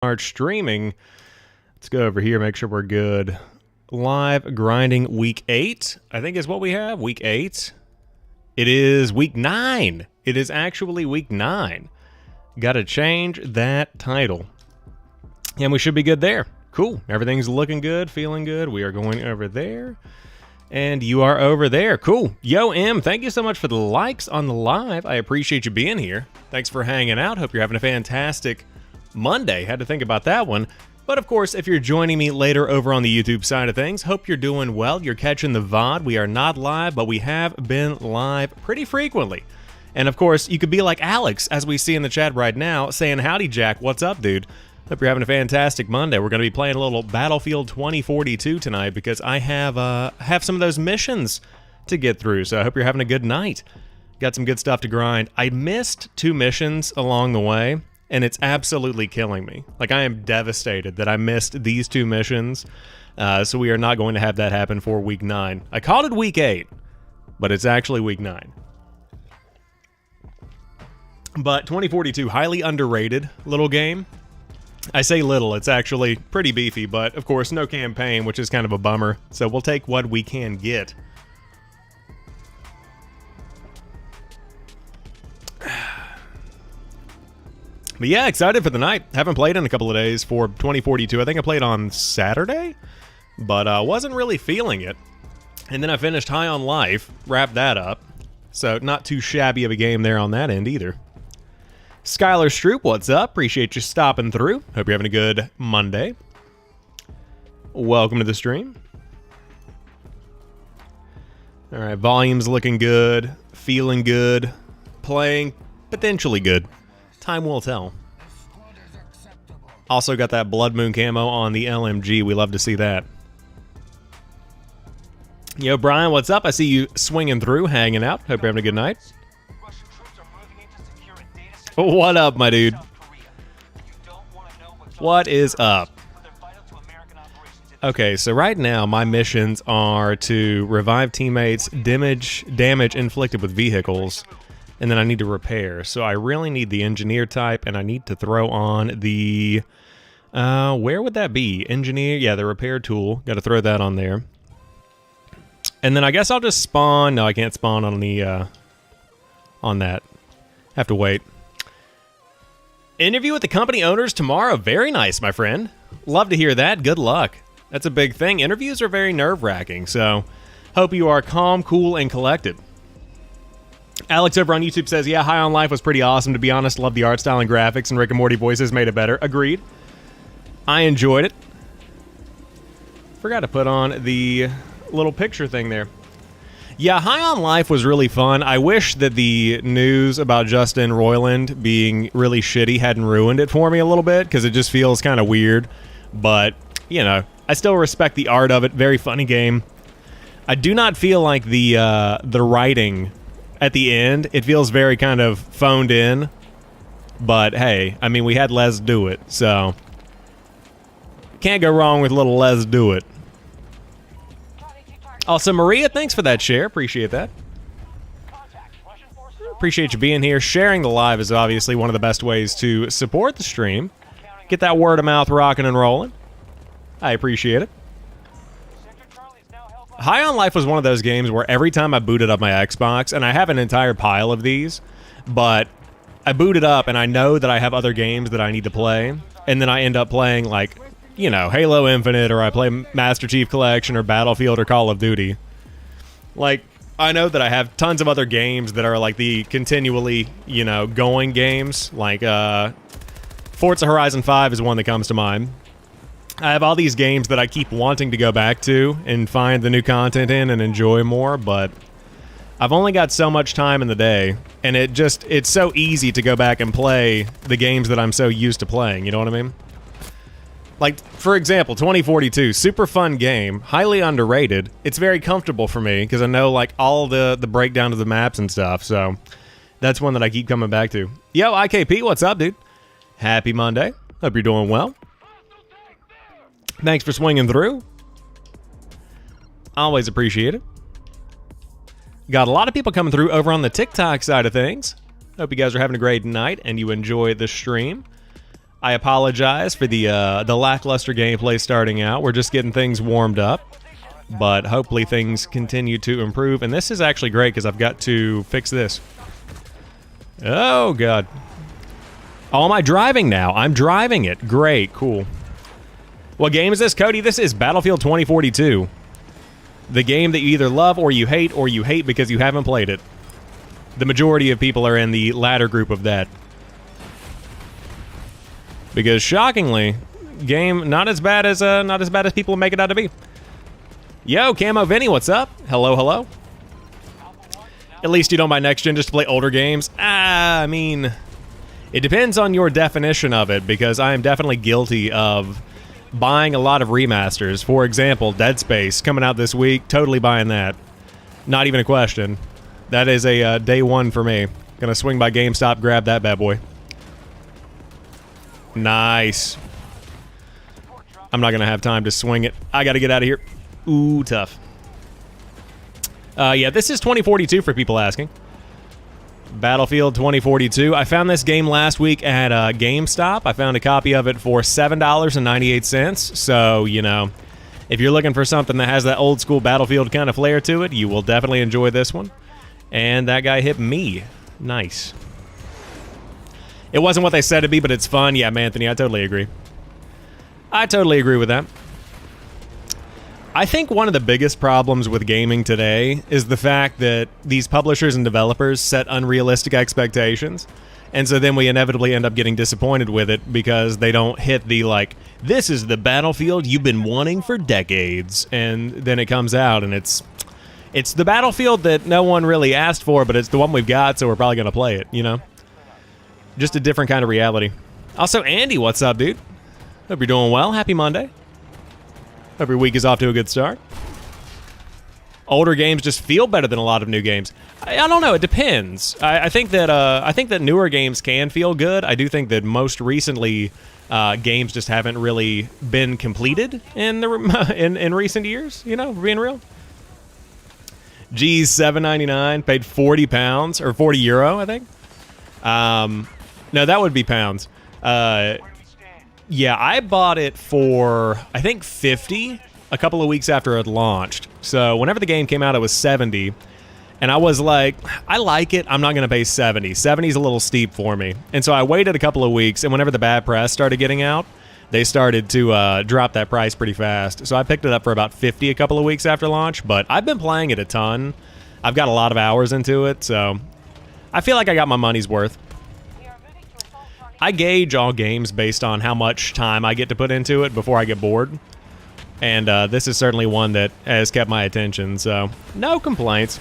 start streaming. Let's go over here, make sure we're good. Live grinding week 8, I think is what we have. Week 8. It is week 9. It is actually week 9. Got to change that title. And we should be good there. Cool. Everything's looking good, feeling good. We are going over there. And you are over there. Cool. Yo, M, thank you so much for the likes on the live. I appreciate you being here. Thanks for hanging out. Hope you're having a fantastic Monday. Had to think about that one. But of course, if you're joining me later over on the YouTube side of things, hope you're doing well. You're catching the VOD. We are not live, but we have been live pretty frequently. And of course, you could be like Alex, as we see in the chat right now, saying, howdy, Jack. What's up, dude? Hope you're having a fantastic Monday. We're going to be playing a little Battlefield 2042 tonight because I have some of those missions to get through. So I hope you're having a good night. Got some good stuff to grind. I missed 2 missions along the way, and it's absolutely killing me. Like, I am devastated that I missed these 2 missions. So we are not going to have that happen for week 9. I called it week 8, but it's actually week 9. But 2042, highly underrated little game. I say little, it's actually pretty beefy, but of course no campaign, which is kind of a bummer. So we'll take what we can get. But yeah, excited for the night. Haven't played in a couple of days for 2042. I think I played on Saturday, but wasn't really feeling it. And then I finished High on Life, wrapped that up. So not too shabby of a game there on that end either. Skylar Stroop, what's up? Appreciate you stopping through. Hope you're having a good Monday. Welcome to the stream. All right, volume's looking good, feeling good, playing potentially good. Time will tell. Also got that Blood Moon camo on the LMG. We love to see that. Yo, Brian, what's up? I see you swinging through, hanging out. Hope you're having a good night. What up, my dude? What is up? Okay, so right now my missions are to revive teammates, damage inflicted with vehicles, and then I need to repair. So I really need the engineer type, and I need to throw on the... where would that be? Engineer? Yeah, the repair tool. Got to throw that on there. And then I guess I'll just spawn... No, I can't spawn on the... on that. Have to wait. Interview with the company owners tomorrow. Very nice, my friend. Love to hear that. Good luck. That's a big thing. Interviews are very nerve-wracking, so hope you are calm, cool, and collected. Alex over on YouTube says, yeah, High on Life was pretty awesome. To be honest, love the art style and graphics, and Rick and Morty voices made it better. Agreed. I enjoyed it. Forgot to put on the little picture thing there. Yeah, High on Life was really fun. I wish that the news about Justin Roiland being really shitty hadn't ruined it for me a little bit, because it just feels kind of weird. But, you know, I still respect the art of it. Very funny game. I do not feel like the writing at the end, it feels very kind of phoned in. But, hey, I mean, we had Les do it, so can't go wrong with little Les do it. Also, Maria, thanks for that share. Appreciate that. Appreciate you being here. Sharing the live is obviously one of the best ways to support the stream. Get that word of mouth rocking and rolling. I appreciate it. High on Life was one of those games where every time I booted up my Xbox, and I have an entire pile of these, but I boot it up and I know that I have other games that I need to play, and then I end up playing, like, you know, Halo Infinite, or I play Master Chief Collection, or Battlefield, or Call of Duty. Like, I know that I have tons of other games that are like the continually, you know, going games. Like, Forza Horizon 5 is one that comes to mind. I have all these games that I keep wanting to go back to and find the new content in and enjoy more, but I've only got so much time in the day, and it's so easy to go back and play the games that I'm so used to playing, you know what I mean? Like, for example, 2042, super fun game, highly underrated. It's very comfortable for me, because I know, like, all the breakdown of the maps and stuff, so that's one that I keep coming back to. Yo, IKP, what's up, dude? Happy Monday. Hope you're doing well. Thanks for swinging through. Always appreciate it. Got a lot of people coming through over on the TikTok side of things. Hope you guys are having a great night and you enjoy the stream. I apologize for the lackluster gameplay starting out. We're just getting things warmed up, but hopefully things continue to improve. And this is actually great because I've got to fix this. Oh, God. Oh, am I driving now? I'm driving it. Great, cool. What game is this, Cody? This is Battlefield 2042. The game that you either love or you hate because you haven't played it. The majority of people are in the latter group of that. Because shockingly, game not as bad as people make it out to be. Yo, Camo Vinny, what's up? Hello, hello. At least you don't buy next gen just to play older games. I mean, it depends on your definition of it, because I am definitely guilty of buying a lot of remasters. For example, Dead Space coming out this week, totally buying that. Not even a question. That is a day one for me. Gonna swing by GameStop, grab that bad boy. Nice. I'm not gonna have time to swing it. I gotta get out of here. Ooh, tough. Yeah, this is 2042 for people asking. Battlefield 2042. I found this game last week at GameStop. I found a copy of it for $7.98. So, you know, if you're looking for something that has that old school Battlefield kind of flair to it, you will definitely enjoy this one. And that guy hit me. Nice. It wasn't what they said it'd be, but it's fun. Yeah, Anthony, I totally agree. I totally agree with that. I think one of the biggest problems with gaming today is the fact that these publishers and developers set unrealistic expectations. And so then we inevitably end up getting disappointed with it because they don't hit the, like, this is the Battlefield you've been wanting for decades. And then it comes out and it's the Battlefield that no one really asked for, but it's the one we've got, so we're probably going to play it, you know? Just a different kind of reality. Also, Andy, what's up, dude? Hope you're doing well. Happy Monday. Hope your week is off to a good start. Older games just feel better than a lot of new games. I don't know. It depends. I think that newer games can feel good. I do think that most recently games just haven't really been completed in the in recent years. You know, being real. Geez, $7.99. Paid £40 or €40, I think. No, that would be pounds. Yeah, I bought it for, I think, $50 a couple of weeks after it launched. So whenever the game came out, it was $70. And I was like, I like it. I'm not going to pay $70. $70's a little steep for me. And so I waited a couple of weeks, and whenever the bad press started getting out, they started to drop that price pretty fast. So I picked it up for about $50 a couple of weeks after launch. But I've been playing it a ton. I've got a lot of hours into it, so I feel like I got my money's worth. I gauge all games based on how much time I get to put into it before I get bored. And this is certainly one that has kept my attention, so no complaints.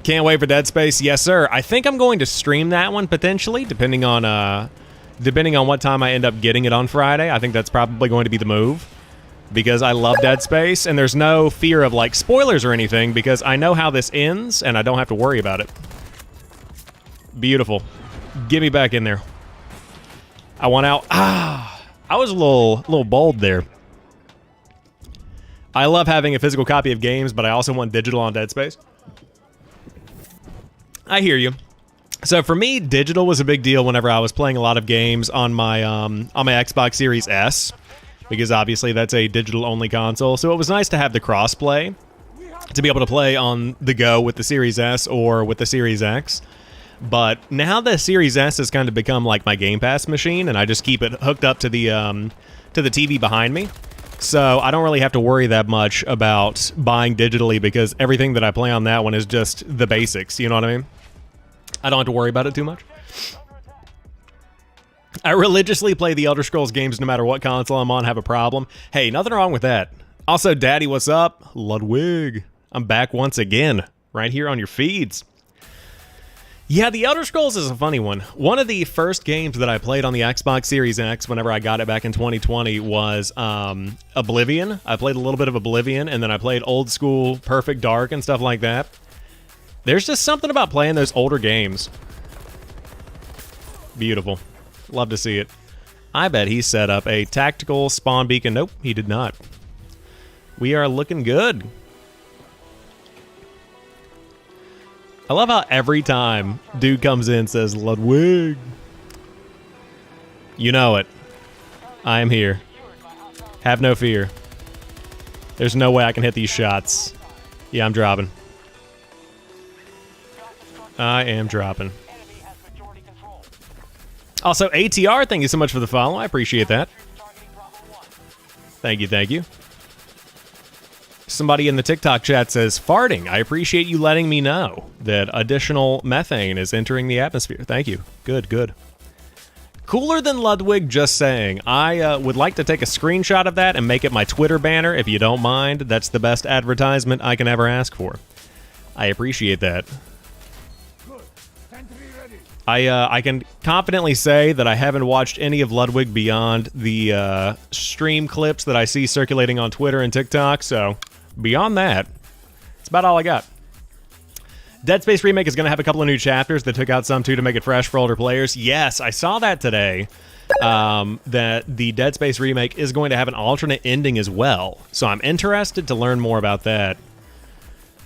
Can't wait for Dead Space. Yes, sir. I think I'm going to stream that one potentially, depending on what time I end up getting it on Friday. I think that's probably going to be the move, because I love Dead Space, and there's no fear of, like, spoilers or anything, because I know how this ends, and I don't have to worry about it. Beautiful. Get me back in there. I want out. I was a little bold there. I love having a physical copy of games, but I also want digital on Dead Space. I hear you. So for me, digital was a big deal whenever I was playing a lot of games on my Xbox Series S, because obviously that's a digital-only console. So it was nice to have the cross-play, to be able to play on the go with the Series S or with the Series X. But now the Series S has kind of become like my Game Pass machine, and I just keep it hooked up to the TV behind me. So I don't really have to worry that much about buying digitally, because everything that I play on that one is just the basics, you know what I mean? I don't have to worry about it too much. I religiously play the Elder Scrolls games no matter what console I'm on. Have a problem? Hey, nothing wrong with that. Also, Daddy, what's up? Ludwig. I'm back once again, right here on your feeds. Yeah, the Elder Scrolls is a funny one. One of the first games that I played on the Xbox Series X whenever I got it back in 2020 was Oblivion. I played a little bit of Oblivion, and then I played old school Perfect Dark and stuff like that. There's just something about playing those older games. Beautiful. Love to see it. I bet he set up a tactical spawn beacon. Nope, he did not. We are looking good. I love how every time dude comes in and says, Ludwig. You know it. I am here. Have no fear. There's no way I can hit these shots. Yeah, I'm dropping. I am dropping. Also, ATR, thank you so much for the follow. I appreciate that. Thank you, thank you. Somebody in the TikTok chat says, farting. I appreciate you letting me know that additional methane is entering the atmosphere. Thank you. Good, good. Cooler than Ludwig, just saying. I would like to take a screenshot of that and make it my Twitter banner, if you don't mind. That's the best advertisement I can ever ask for. I appreciate that. I can confidently say that I haven't watched any of Ludwig beyond the stream clips that I see circulating on Twitter and TikTok, so beyond that, that's about all I got. Dead Space Remake is going to have a couple of new chapters. They took out some, too, to make it fresh for older players. Yes, I saw that today, that the Dead Space Remake is going to have an alternate ending as well. So I'm interested to learn more about that.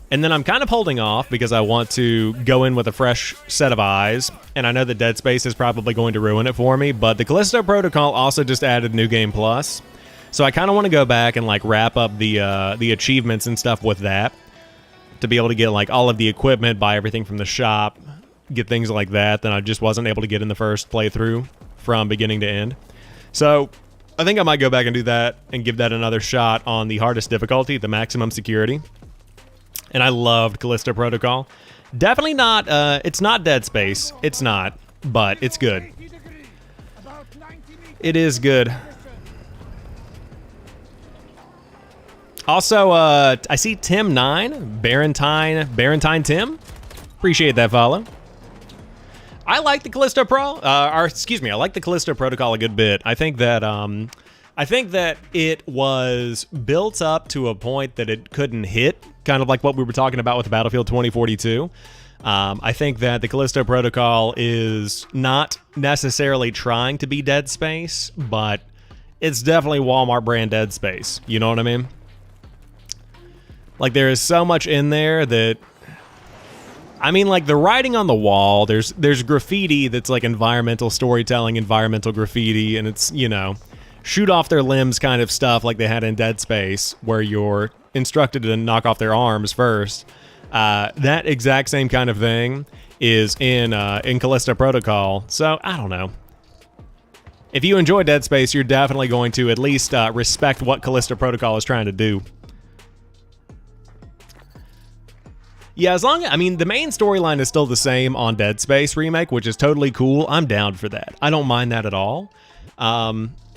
And then I'm kind of holding off because I want to go in with a fresh set of eyes. And I know that Dead Space is probably going to ruin it for me. But the Callisto Protocol also just added New Game Plus. So I kind of want to go back and like wrap up the achievements and stuff with that, to be able to get like all of the equipment, buy everything from the shop, get things like that I just wasn't able to get in the first playthrough from beginning to end. So I think I might go back and do that and give that another shot on the hardest difficulty, the maximum security. And I loved Callisto Protocol. Definitely not, it's not Dead Space. It's not, but it's good. It is good. Also, I see Tim9, Barentine Tim. Appreciate that follow. I like the Callisto I like the Callisto Protocol a good bit. I think that it was built up to a point that it couldn't hit, kind of like what we were talking about with Battlefield 2042. I think that the Callisto Protocol is not necessarily trying to be Dead Space, but it's definitely Walmart brand Dead Space. You know what I mean? Like, there is so much in there that, I mean, like, the writing on the wall, there's graffiti that's like environmental storytelling, environmental graffiti, and it's, you know, shoot off their limbs kind of stuff like they had in Dead Space, where you're instructed to knock off their arms first. That exact same kind of thing is in Callisto Protocol, so I don't know. If you enjoy Dead Space, you're definitely going to at least respect what Callisto Protocol is trying to do. Yeah, I mean, the main storyline is still the same on Dead Space Remake, which is totally cool. I'm down for that. I don't mind that at all.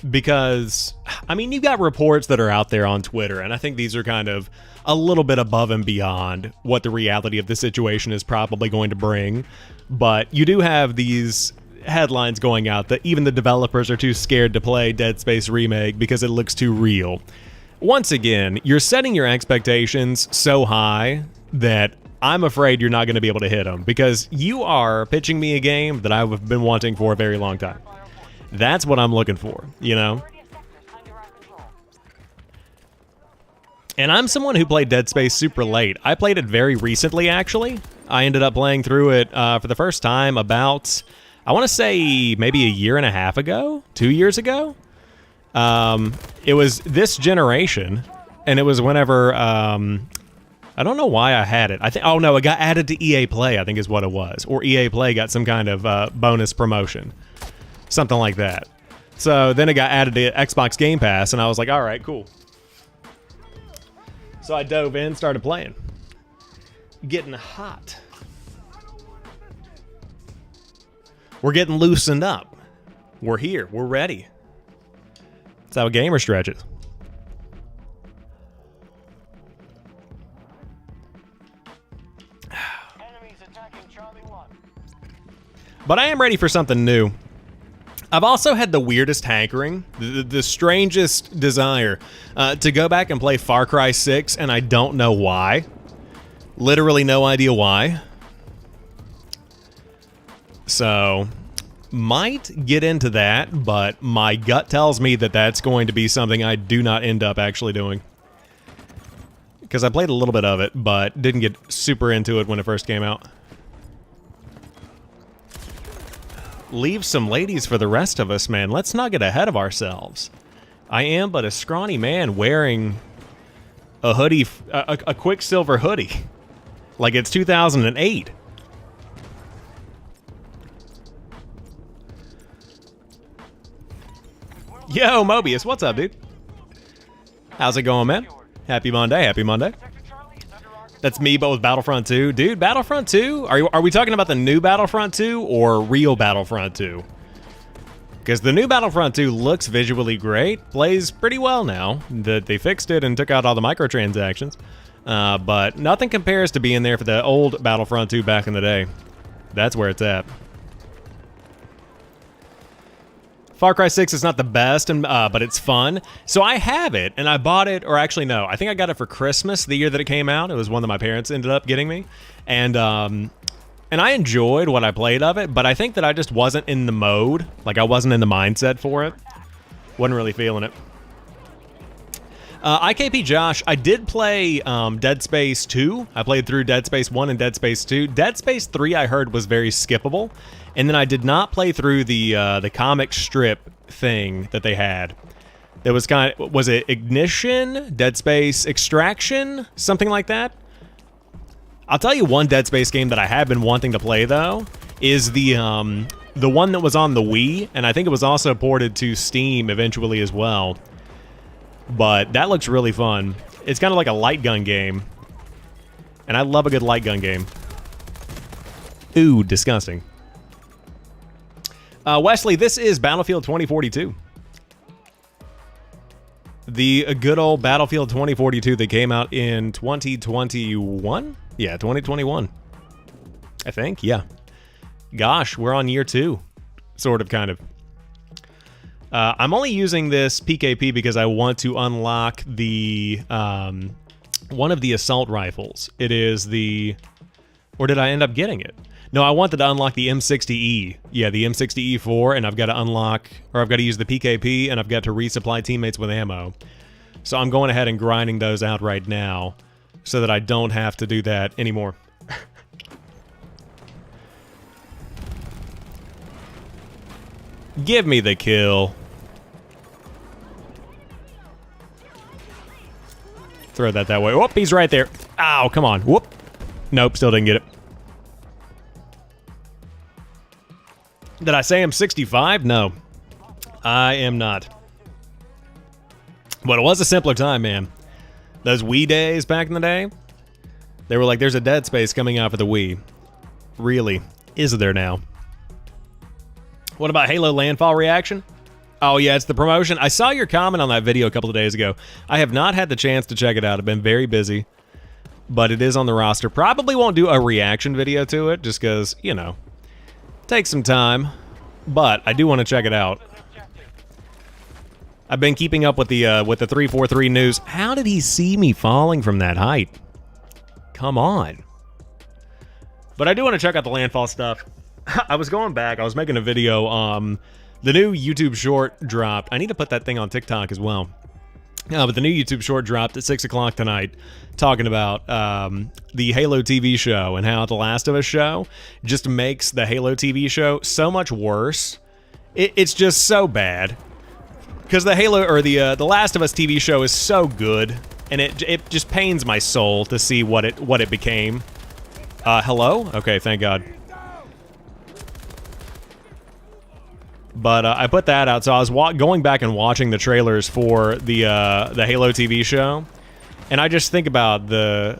Because, I mean, you've got reports that are out there on Twitter, and I think these are kind of a little bit above and beyond what the reality of the situation is probably going to bring. But you do have these headlines going out that even the developers are too scared to play Dead Space Remake because it looks too real. Once again, you're setting your expectations so high that I'm afraid you're not going to be able to hit them, because you are pitching me a game that I've been wanting for a very long time. That's what I'm looking for, you know? And I'm someone who played Dead Space super late. I played it very recently, actually. I ended up playing through it for the first time about, I want to say, maybe a year and a half ago? 2 years ago? It was this generation, and it was whenever... I don't know why I had it. Oh no, it got added to EA Play, I think is what it was. Or EA Play got some kind of bonus promotion. Something like that. So then it got added to Xbox Game Pass, and I was like, all right, cool. So I dove in, started playing. Getting hot. We're getting loosened up. We're here. We're ready. That's how a gamer stretches. But I am ready for something new. I've also had the weirdest hankering, the strangest desire to go back and play Far Cry 6, and I don't know why. Literally no idea why. So, might get into that, but my gut tells me that that's going to be something I do not end up actually doing. Because I played a little bit of it, but didn't get super into it when it first came out. leave some ladies for the rest of us, man. Let's not get ahead of ourselves. I am but a scrawny man wearing a hoodie, a Quicksilver hoodie. Like it's 2008. Yo, Mobius, what's up, dude? How's it going, man? Happy Monday, happy Monday. That's me, but with Battlefront 2. Dude, Battlefront 2? Are we talking about the new Battlefront 2 or real Battlefront 2? Because the new Battlefront 2 looks visually great, plays pretty well now that they fixed it and took out all the microtransactions. But nothing compares to being there for the old Battlefront 2 back in the day. That's where it's at. Far Cry 6 is not the best, but it's fun. So I have it, and I bought it, or actually no, I think I got it for Christmas the year that it came out. It was one that my parents ended up getting me. And I enjoyed what I played of it, but I think that I just wasn't in the mode. Like, I wasn't in the mindset for it. Wasn't really feeling it. IKP Josh, I did play Dead Space 2. I played through Dead Space 1 and Dead Space 2. Dead Space 3 I heard was very skippable. And then I did not play through the comic strip thing that they had. There was was it Ignition? Dead Space Extraction? Something like that? I'll tell you one Dead Space game that I have been wanting to play, though, is the one that was on the Wii, and I think it was also ported to Steam eventually as well. But that looks really fun. It's kind of like a light gun game. And I love a good light gun game. Ooh, disgusting. Wesley, this is Battlefield 2042. The good old Battlefield 2042 that came out in 2021? Yeah, 2021. I think, yeah. Gosh, we're on year 2. Sort of, kind of. I'm only using this PKP because I want to unlock the one of the assault rifles. It is the... Or did I end up getting it? No, I wanted to unlock the M60E. Yeah, the M60E4, and I've got to unlock... Or I've got to use the PKP, and I've got to resupply teammates with ammo. So I'm going ahead and grinding those out right now so that I don't have to do that anymore. Give me the kill. Throw that way. Whoop, he's right there. Ow, come on. Whoop. Nope, still didn't get it. Did I say I'm 65? No. I am not. But it was a simpler time, man. Those Wii days back in the day, they were like, there's a Dead Space coming out for the Wii. Really? Is there now? What about Halo Landfall reaction? Oh, yeah, it's the promotion. I saw your comment on that video a couple of days ago. I have not had the chance to check it out. I've been very busy. But it is on the roster. Probably won't do a reaction video to it, just because, you know, takes some time. But I do want to check it out. I've been keeping up with the 343 news. How did he see me falling from that height? Come on. But I do want to check out the Landfall stuff. I was going back. I was making a video. The new YouTube short dropped. I need to put that thing on TikTok as well. But the new YouTube short dropped at 6 o'clock tonight, talking about the Halo TV show and how the Last of Us show just makes the Halo TV show so much worse. It's just so bad. Because the Halo, or the Last of Us TV show is so good, and it just pains my soul to see what it became. Hello? Okay, thank God. But I put that out, so I was going back and watching the trailers for the Halo TV show, and I just think about the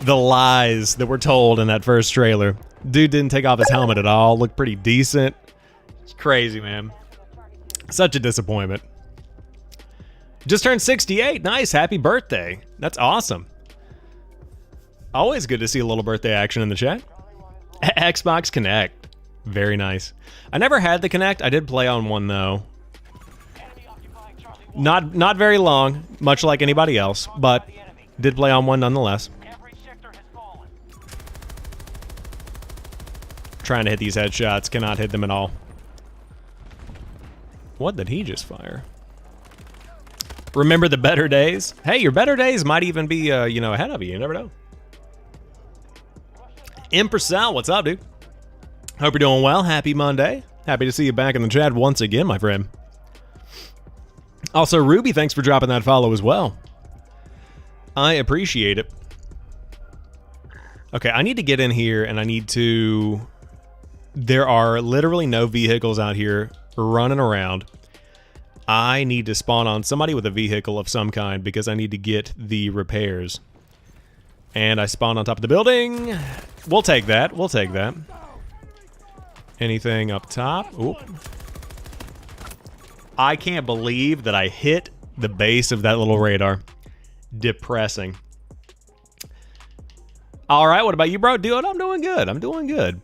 lies that were told in that first trailer. Dude didn't take off his helmet at all, looked pretty decent. It's crazy, man. Such a disappointment. Just turned 68. Nice, happy birthday. That's awesome. Always good to see a little birthday action in the chat. Xbox Connect. Very nice. I never had the Kinect. I did play on one, though. Not very long, much like anybody else, but did play on one nonetheless. Trying to hit these headshots. Cannot hit them at all. What did he just fire? Remember the better days? Hey, your better days might even be, you know, ahead of you. You never know. Empress Sal, what's up, dude? Hope you're doing well. Happy Monday. Happy to see you back in the chat once again, my friend. Also, Ruby, thanks for dropping that follow as well. I appreciate it. Okay, I need to get in here, and I need to... There are literally no vehicles out here running around. I need to spawn on somebody with a vehicle of some kind because I need to get the repairs. And I spawned on top of the building. We'll take that. We'll take that. Anything up top? Oop. I can't believe that I hit the base of that little radar. Depressing. All right, what about you, bro? Dude, I'm doing good. I'm doing good.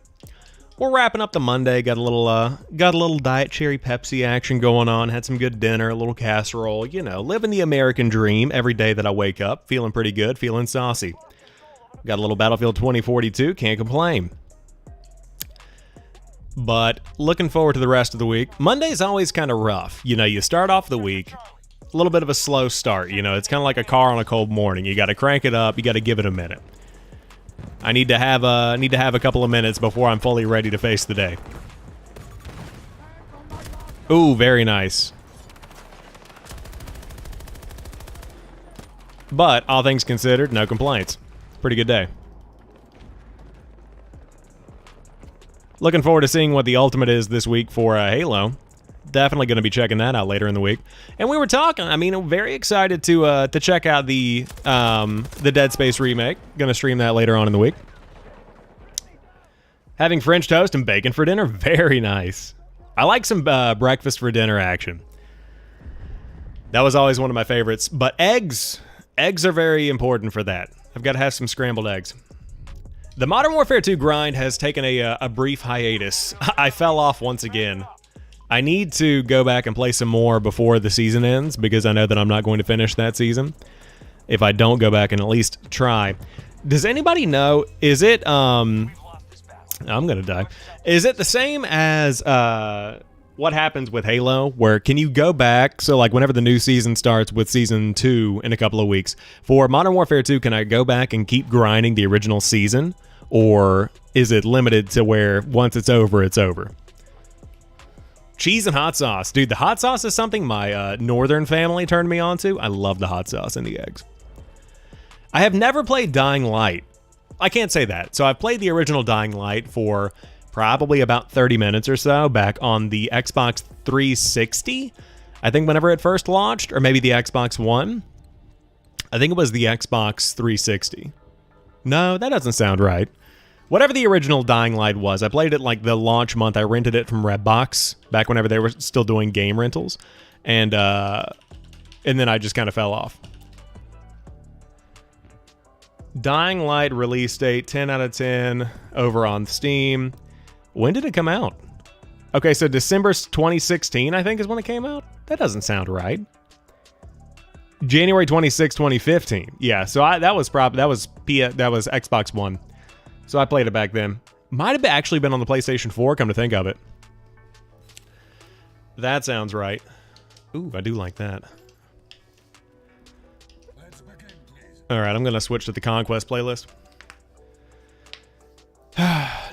We're wrapping up the Monday. Got a little Diet Cherry Pepsi action going on. Had some good dinner, a little casserole. You know, living the American dream every day that I wake up. Feeling pretty good, feeling saucy. Got a little Battlefield 2042. Can't complain. But looking forward to the rest of the week. Monday's always kind of rough. You know, you start off the week, a little bit of a slow start. You know, it's kind of like a car on a cold morning. You got to crank it up. You got to give it a minute. I need to have a couple of minutes before I'm fully ready to face the day. Ooh, very nice. But all things considered, no complaints. Pretty good day. Looking forward to seeing what the ultimate is this week for Halo. Definitely going to be checking that out later in the week. And we were talking, I mean, I'm very excited to check out the Dead Space remake. Going to stream that later on in the week. Having French toast and bacon for dinner, very nice. I like some breakfast for dinner action. That was always one of my favorites. But eggs are very important for that. I've got to have some scrambled eggs. The Modern Warfare 2 grind has taken a brief hiatus. I fell off once again. I need to go back and play some more before the season ends because I know that I'm not going to finish that season if I don't go back and at least try. Does anybody know, is it, I'm gonna die. Is it the same as what happens with Halo, where can you go back, so like whenever the new season starts with Season 2 in a couple of weeks, for Modern Warfare 2, can I go back and keep grinding the original season? Or is it limited to where once it's over, it's over? Cheese and hot sauce. Dude, the hot sauce is something my northern family turned me on to. I love the hot sauce and the eggs. I have never played Dying Light. I can't say that. So I've played the original Dying Light for probably about 30 minutes or so back on the Xbox 360. I think whenever it first launched, or maybe the Xbox One. I think it was the Xbox 360. No, that doesn't sound right. Whatever the original Dying Light was, I played it like the launch month. I rented it from Redbox back whenever they were still doing game rentals. And then I just kind of fell off. Dying Light release date, 10 out of 10 over on Steam. When did it come out? Okay, so December 2016, I think, is when it came out. That doesn't sound right. January 26, 2015. Yeah, so that was Xbox One. So I played it back then. Might have actually been on the PlayStation 4, come to think of it. That sounds right. Ooh, I do like that. Alright, I'm going to switch to the Conquest playlist.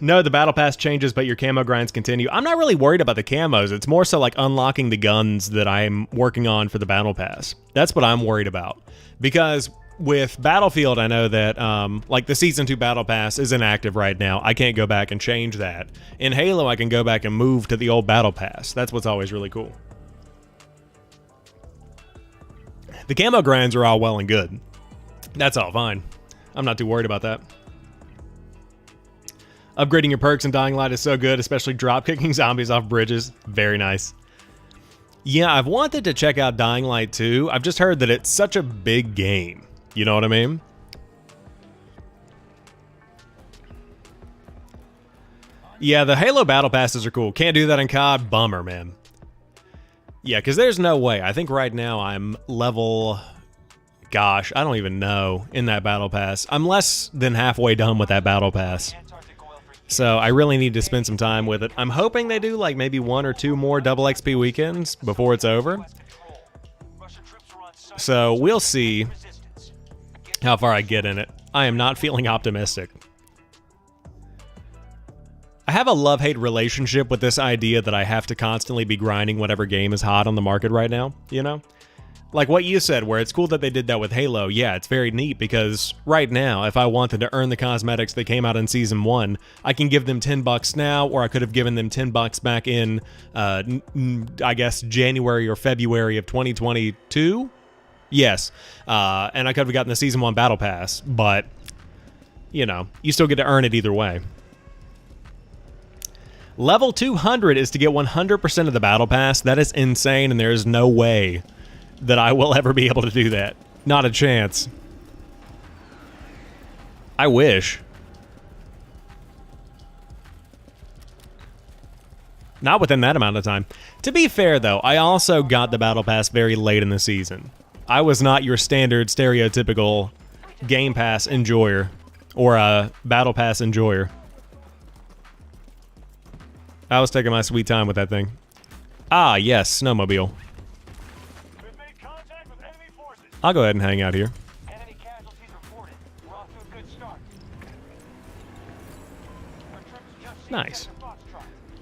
No, the Battle Pass changes, but your camo grinds continue. I'm not really worried about the camos. It's more so like unlocking the guns that I'm working on for the Battle Pass. That's what I'm worried about. Because with Battlefield, I know that like the Season 2 Battle Pass is inactive right now. I can't go back and change that. In Halo, I can go back and move to the old Battle Pass. That's what's always really cool. The camo grinds are all well and good. That's all fine. I'm not too worried about that. Upgrading your perks in Dying Light is so good, especially drop-kicking zombies off bridges. Very nice. Yeah, I've wanted to check out Dying Light 2. I've just heard that it's such a big game. You know what I mean? Yeah, the Halo Battle Passes are cool. Can't do that in COD. Bummer, man. Yeah, because there's no way. I think right now I'm level... Gosh, I don't even know in that Battle Pass. I'm less than halfway done with that Battle Pass. So I really need to spend some time with it. I'm hoping they do like maybe 1 or 2 more double XP weekends before it's over. So we'll see how far I get in it. I am not feeling optimistic. I have a love-hate relationship with this idea that I have to constantly be grinding whatever game is hot on the market right now, you know? Like what you said, where it's cool that they did that with Halo. Yeah, it's very neat because right now, if I wanted to earn the cosmetics that came out in Season 1, I can give them $10 now, or I could have given them $10 back in, I guess, January or February of 2022? Yes. And I could have gotten the Season 1 Battle Pass, but, you know, you still get to earn it either way. Level 200 is to get 100% of the Battle Pass. That is insane, and there is no way that I will ever be able to do that. Not a chance. I wish. Not within that amount of time. To be fair, though, I also got the Battle Pass very late in the season. I was not your standard, stereotypical Game Pass enjoyer, or a Battle Pass enjoyer. I was taking my sweet time with that thing. Ah, yes, snowmobile. We've made contact with enemy forces. I'll go ahead and hang out here. Enemy casualties reported. We're off to a good start. Our troops just Nice.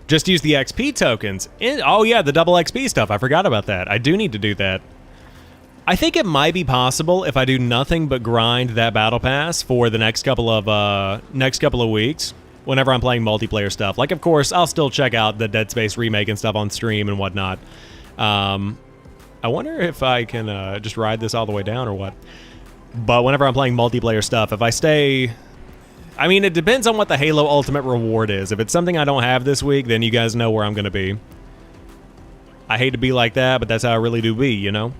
Just use the XP tokens. Oh yeah, the double XP stuff. I forgot about that. I do need to do that. I think it might be possible if I do nothing but grind that Battle Pass for the next couple of weeks. Whenever I'm playing multiplayer stuff. Like, of course, I'll still check out the Dead Space remake and stuff on stream and whatnot. I wonder if I can just ride this all the way down or what. But whenever I'm playing multiplayer stuff, if I stay... I mean, it depends on what the Halo Ultimate reward is. If it's something I don't have this week, then you guys know where I'm going to be. I hate to be like that, but that's how I really do be, you know?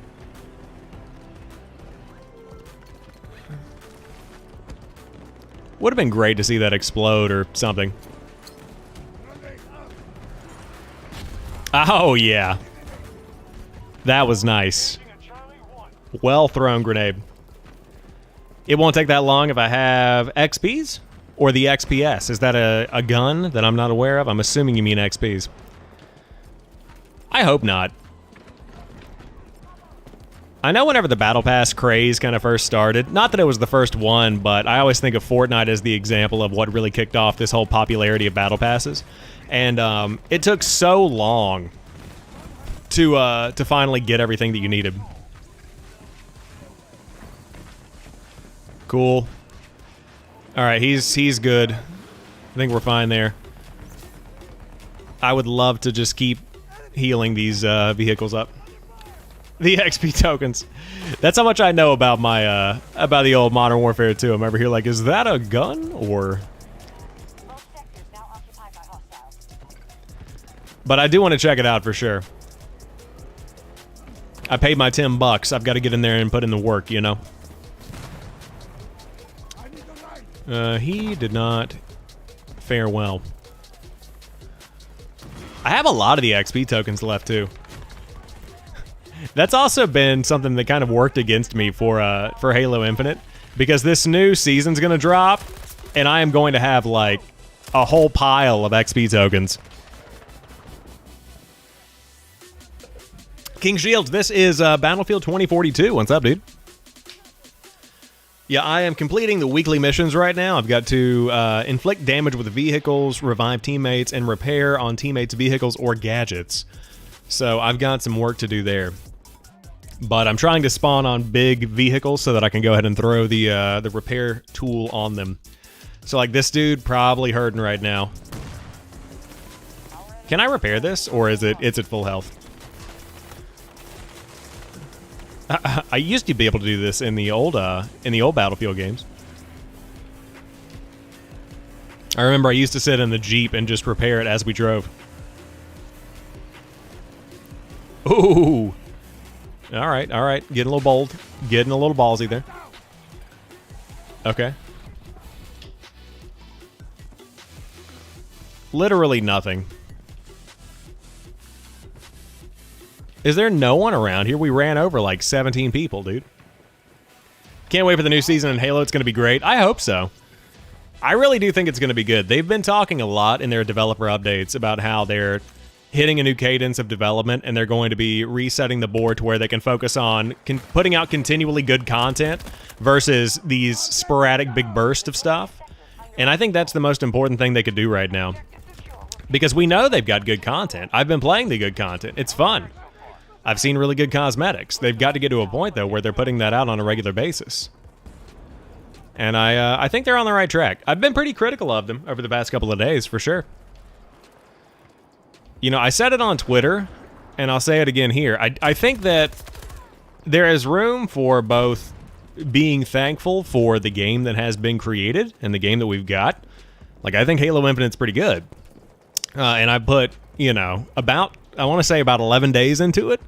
Would have been great to see that explode or something. Oh, yeah. That was nice. Well thrown grenade. It won't take that long if I have XPs? Or the XPS? Is that a gun that I'm not aware of? I'm assuming you mean XPs. I hope not. I know whenever the Battle Pass craze kind of first started, not that it was the first one, but I always think of Fortnite as the example of what really kicked off this whole popularity of Battle Passes. And it took so long to finally get everything that you needed. Cool. All right, he's good. I think we're fine there. I would love to just keep healing these vehicles up. The XP tokens. That's how much I know about my about the old Modern Warfare 2. I'm over here like, is that a gun or? But I do want to check it out for sure. I paid my $10. I've got to get in there and put in the work, you know. He did not fare well. I have a lot of the XP tokens left too. That's also been something that kind of worked against me for Halo Infinite, because this new season's gonna drop, and I am going to have like a whole pile of XP tokens. King Shields, this is Battlefield 2042. What's up, dude? Yeah, I am completing the weekly missions right now. I've got to inflict damage with vehicles, revive teammates, and repair on teammates' vehicles or gadgets. So I've got some work to do there. But I'm trying to spawn on big vehicles so that I can go ahead and throw the repair tool on them. So like this dude probably hurting right now. Can I repair this, or is it's at full health? I used to be able to do this in the old Battlefield games. I remember I used to sit in the Jeep and just repair it as we drove. Ooh. All right. Getting a little bold. Getting a little ballsy there. Okay. Literally nothing. Is there no one around here? We ran over like 17 people, dude. Can't wait for the new season in Halo. It's going to be great. I hope so. I really do think it's going to be good. They've been talking a lot in their developer updates about how they're hitting a new cadence of development, and they're going to be resetting the board to where they can focus on putting out continually good content versus these sporadic big bursts of stuff. And I think that's the most important thing they could do right now. because we know they've got good content. I've been playing the good content. It's fun. I've seen really good cosmetics. They've got to get to a point, though, where they're putting that out on a regular basis. And I think they're on the right track. I've been pretty critical of them over the past couple of days, for sure. You know, I said it on Twitter, and I'll say it again here. I think that there is room for both being thankful for the game that has been created and the game that we've got. Like, I think Halo Infinite's pretty good. And I put, you know, I want to say about 11 days into it.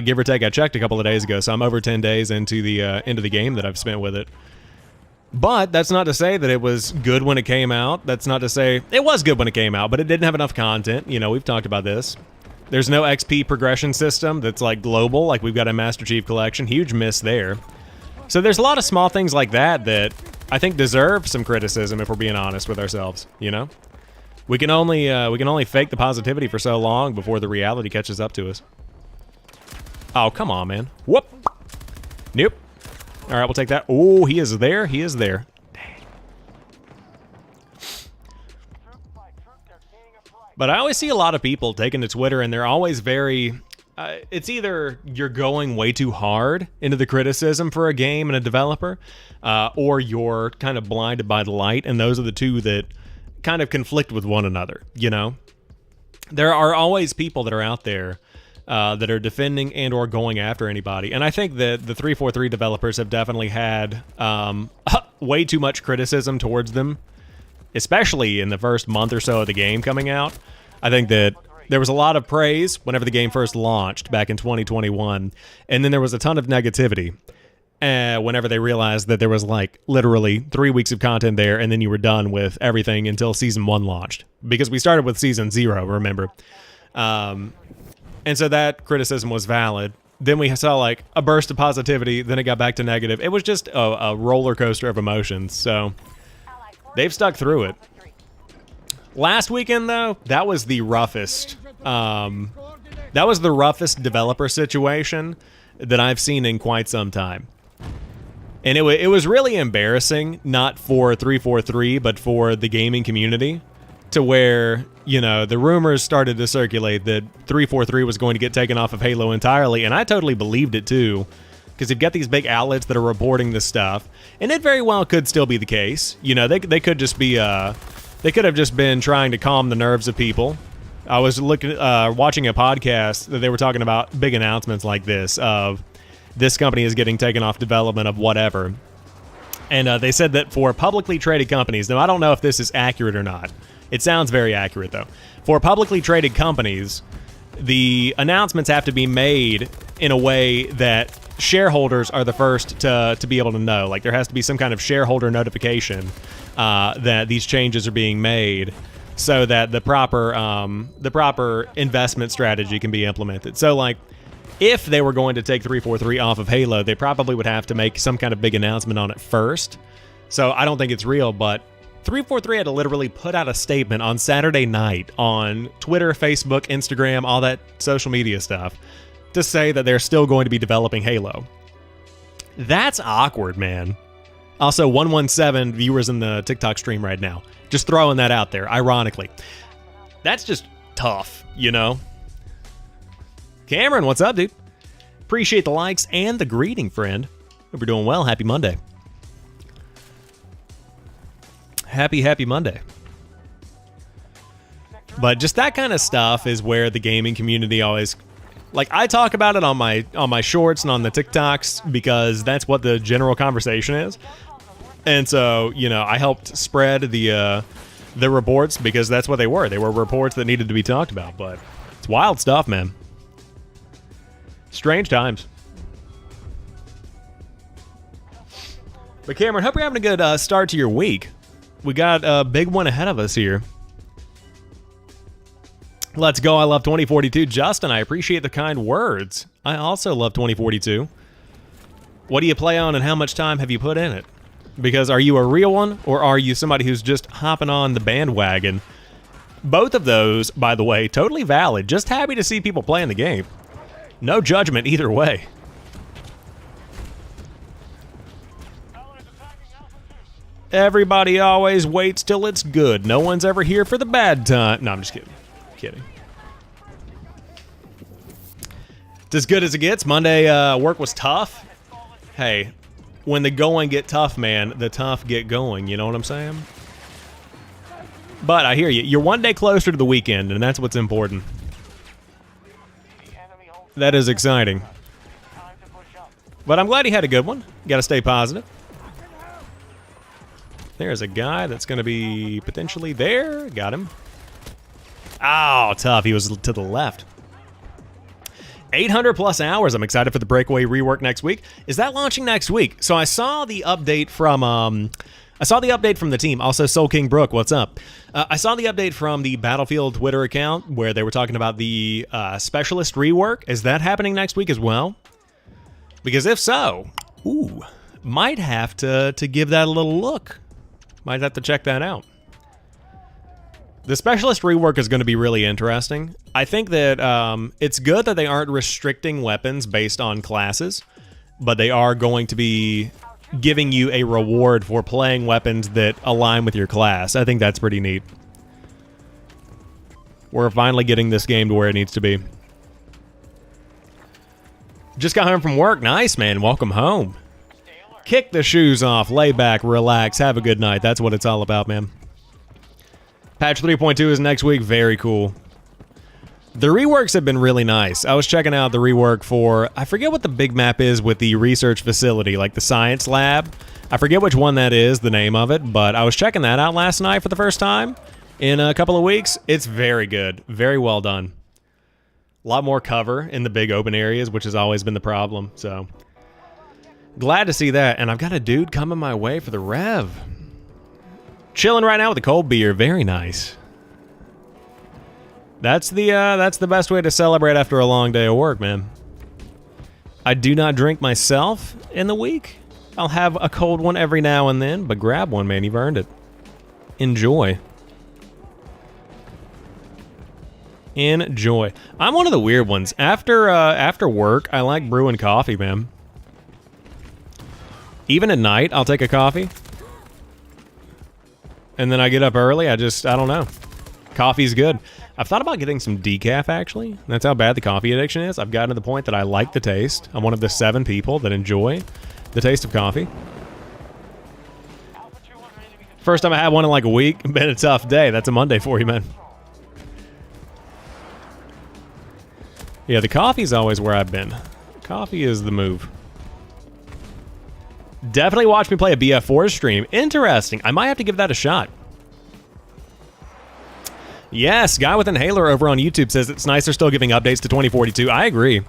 Give or take, I checked a couple of days ago, so I'm over 10 days into the game that I've spent with it. But that's not to say that it was good when it came out. That's not to say it was good when it came out, but it didn't have enough content. You know, we've talked about this. There's no XP progression system that's like global, like we've got a Master Chief Collection. Huge miss there. So there's a lot of small things like that that I think deserve some criticism if we're being honest with ourselves, you know? We can only fake the positivity for so long before the reality catches up to us. Oh, come on, man. Whoop. Nope. All right, we'll take that. Oh, he is there. He is there. Dang. But I always see a lot of people taking to Twitter, and they're always very... it's either you're going way too hard into the criticism for a game and a developer, or you're kind of blinded by the light, and those are the two that kind of conflict with one another, you know? There are always people that are out there that are defending and or going after anybody. And I think that the 343 developers have definitely had way too much criticism towards them, especially in the first month or so of the game coming out. I think that there was a lot of praise whenever the game first launched back in 2021, and then there was a ton of negativity whenever they realized that there was like literally 3 weeks of content there, and then you were done with everything until Season 1 launched. Because we started with Season 0, remember? And so that criticism was valid. Then we saw like a burst of positivity, then it got back to negative. It was just a roller coaster of emotions, so they've stuck through it. Last weekend, though, that was the roughest. That was the roughest developer situation that I've seen in quite some time. And it was really embarrassing, not for 343, but for the gaming community, to where, you know, the rumors started to circulate that 343 was going to get taken off of Halo entirely, and I totally believed it too, because you've got these big outlets that are reporting this stuff, and it very well could still be the case. You know, they could just be, they could have just been trying to calm the nerves of people. I was watching a podcast that they were talking about big announcements like this, of this company is getting taken off development of whatever. And they said that for publicly traded companies, now I don't know if this is accurate or not. It sounds very accurate, though. For publicly traded companies, the announcements have to be made in a way that shareholders are the first to be able to know. Like, there has to be some kind of shareholder notification that these changes are being made so that the proper investment strategy can be implemented. So, like, if they were going to take 343 off of Halo, they probably would have to make some kind of big announcement on it first. So I don't think it's real, but 343 had to literally put out a statement on Saturday night on Twitter, Facebook, Instagram, all that social media stuff to say that they're still going to be developing Halo. That's awkward, man. Also, 117 viewers in the TikTok stream right now. Just throwing that out there, ironically. That's just tough, you know? Cameron, what's up, dude? Appreciate the likes and the greeting, friend. Hope you're doing well. Happy Monday. Happy Monday. But just that kind of stuff is where the gaming community always... Like, I talk about it on my shorts and on the TikToks because that's what the general conversation is. And so, you know, I helped spread the reports because that's what they were. They were reports that needed to be talked about. But it's wild stuff, man. Strange times. But Cameron, hope you're having a good start to your week. We got a big one ahead of us here. Let's go. I love 2042. Justin, I appreciate the kind words. I also love 2042. What do you play on and how much time have you put in it? Because are you a real one or are you somebody who's just hopping on the bandwagon? Both of those, by the way, totally valid. Just happy to see people playing the game. No judgment either way. Everybody always waits till it's good. No one's ever here for the bad time. No, I'm just kidding. Kidding. It's as good as it gets. Monday work was tough. Hey, when the going get tough, man, the tough get going. You know what I'm saying? But I hear you. You're one day closer to the weekend, and that's what's important. That is exciting. But I'm glad he had a good one. Got to stay positive. There's a guy that's going to be potentially there. Got him. Oh, tough. He was to the left. 800 plus hours. I'm excited for the Breakaway rework next week. Is that launching next week? So I saw the update from the team. Also, Soul King Brook, what's up? I saw the update from the Battlefield Twitter account where they were talking about the specialist rework. Is that happening next week as well? Because if so, ooh, might have to give that a little look. Might have to check that out. The specialist rework is going to be really interesting. I think that it's good that they aren't restricting weapons based on classes, but they are going to be giving you a reward for playing weapons that align with your class. I think that's pretty neat. We're finally getting this game to where it needs to be. Just got home from work. Nice, man. Welcome home. Kick the shoes off, lay back, relax, have a good night. That's what it's all about, man. Patch 3.2 is next week. Very cool. The reworks have been really nice. I was checking out the rework for, I forget what the big map is with the research facility, like the science lab. I forget which one that is, the name of it, but I was checking that out last night for the first time in a couple of weeks. It's very good. Very well done. A lot more cover in the big open areas, which has always been the problem, so glad to see that. And I've got a dude coming my way for the Rev. Chilling right now with a cold beer. Very nice. That's the best way to celebrate after a long day of work, man. I do not drink myself in the week. I'll have a cold one every now and then, but grab one, man. You've earned it. Enjoy. Enjoy. I'm one of the weird ones. After work, I like brewing coffee, man. Even at night, I'll take a coffee. And then I get up early. I don't know. Coffee's good. I've thought about getting some decaf, actually. That's how bad the coffee addiction is. I've gotten to the point that I like the taste. I'm one of the 7 people that enjoy the taste of coffee. First time I had one in like a week. Been a tough day. That's a Monday for you, man. Yeah, the coffee's always where I've been. Coffee is the move. Definitely watch me play a BF4 stream. Interesting. I might have to give that a shot. Yes, Guy with Inhaler over on YouTube says it's nice they're still giving updates to 2042. I agree.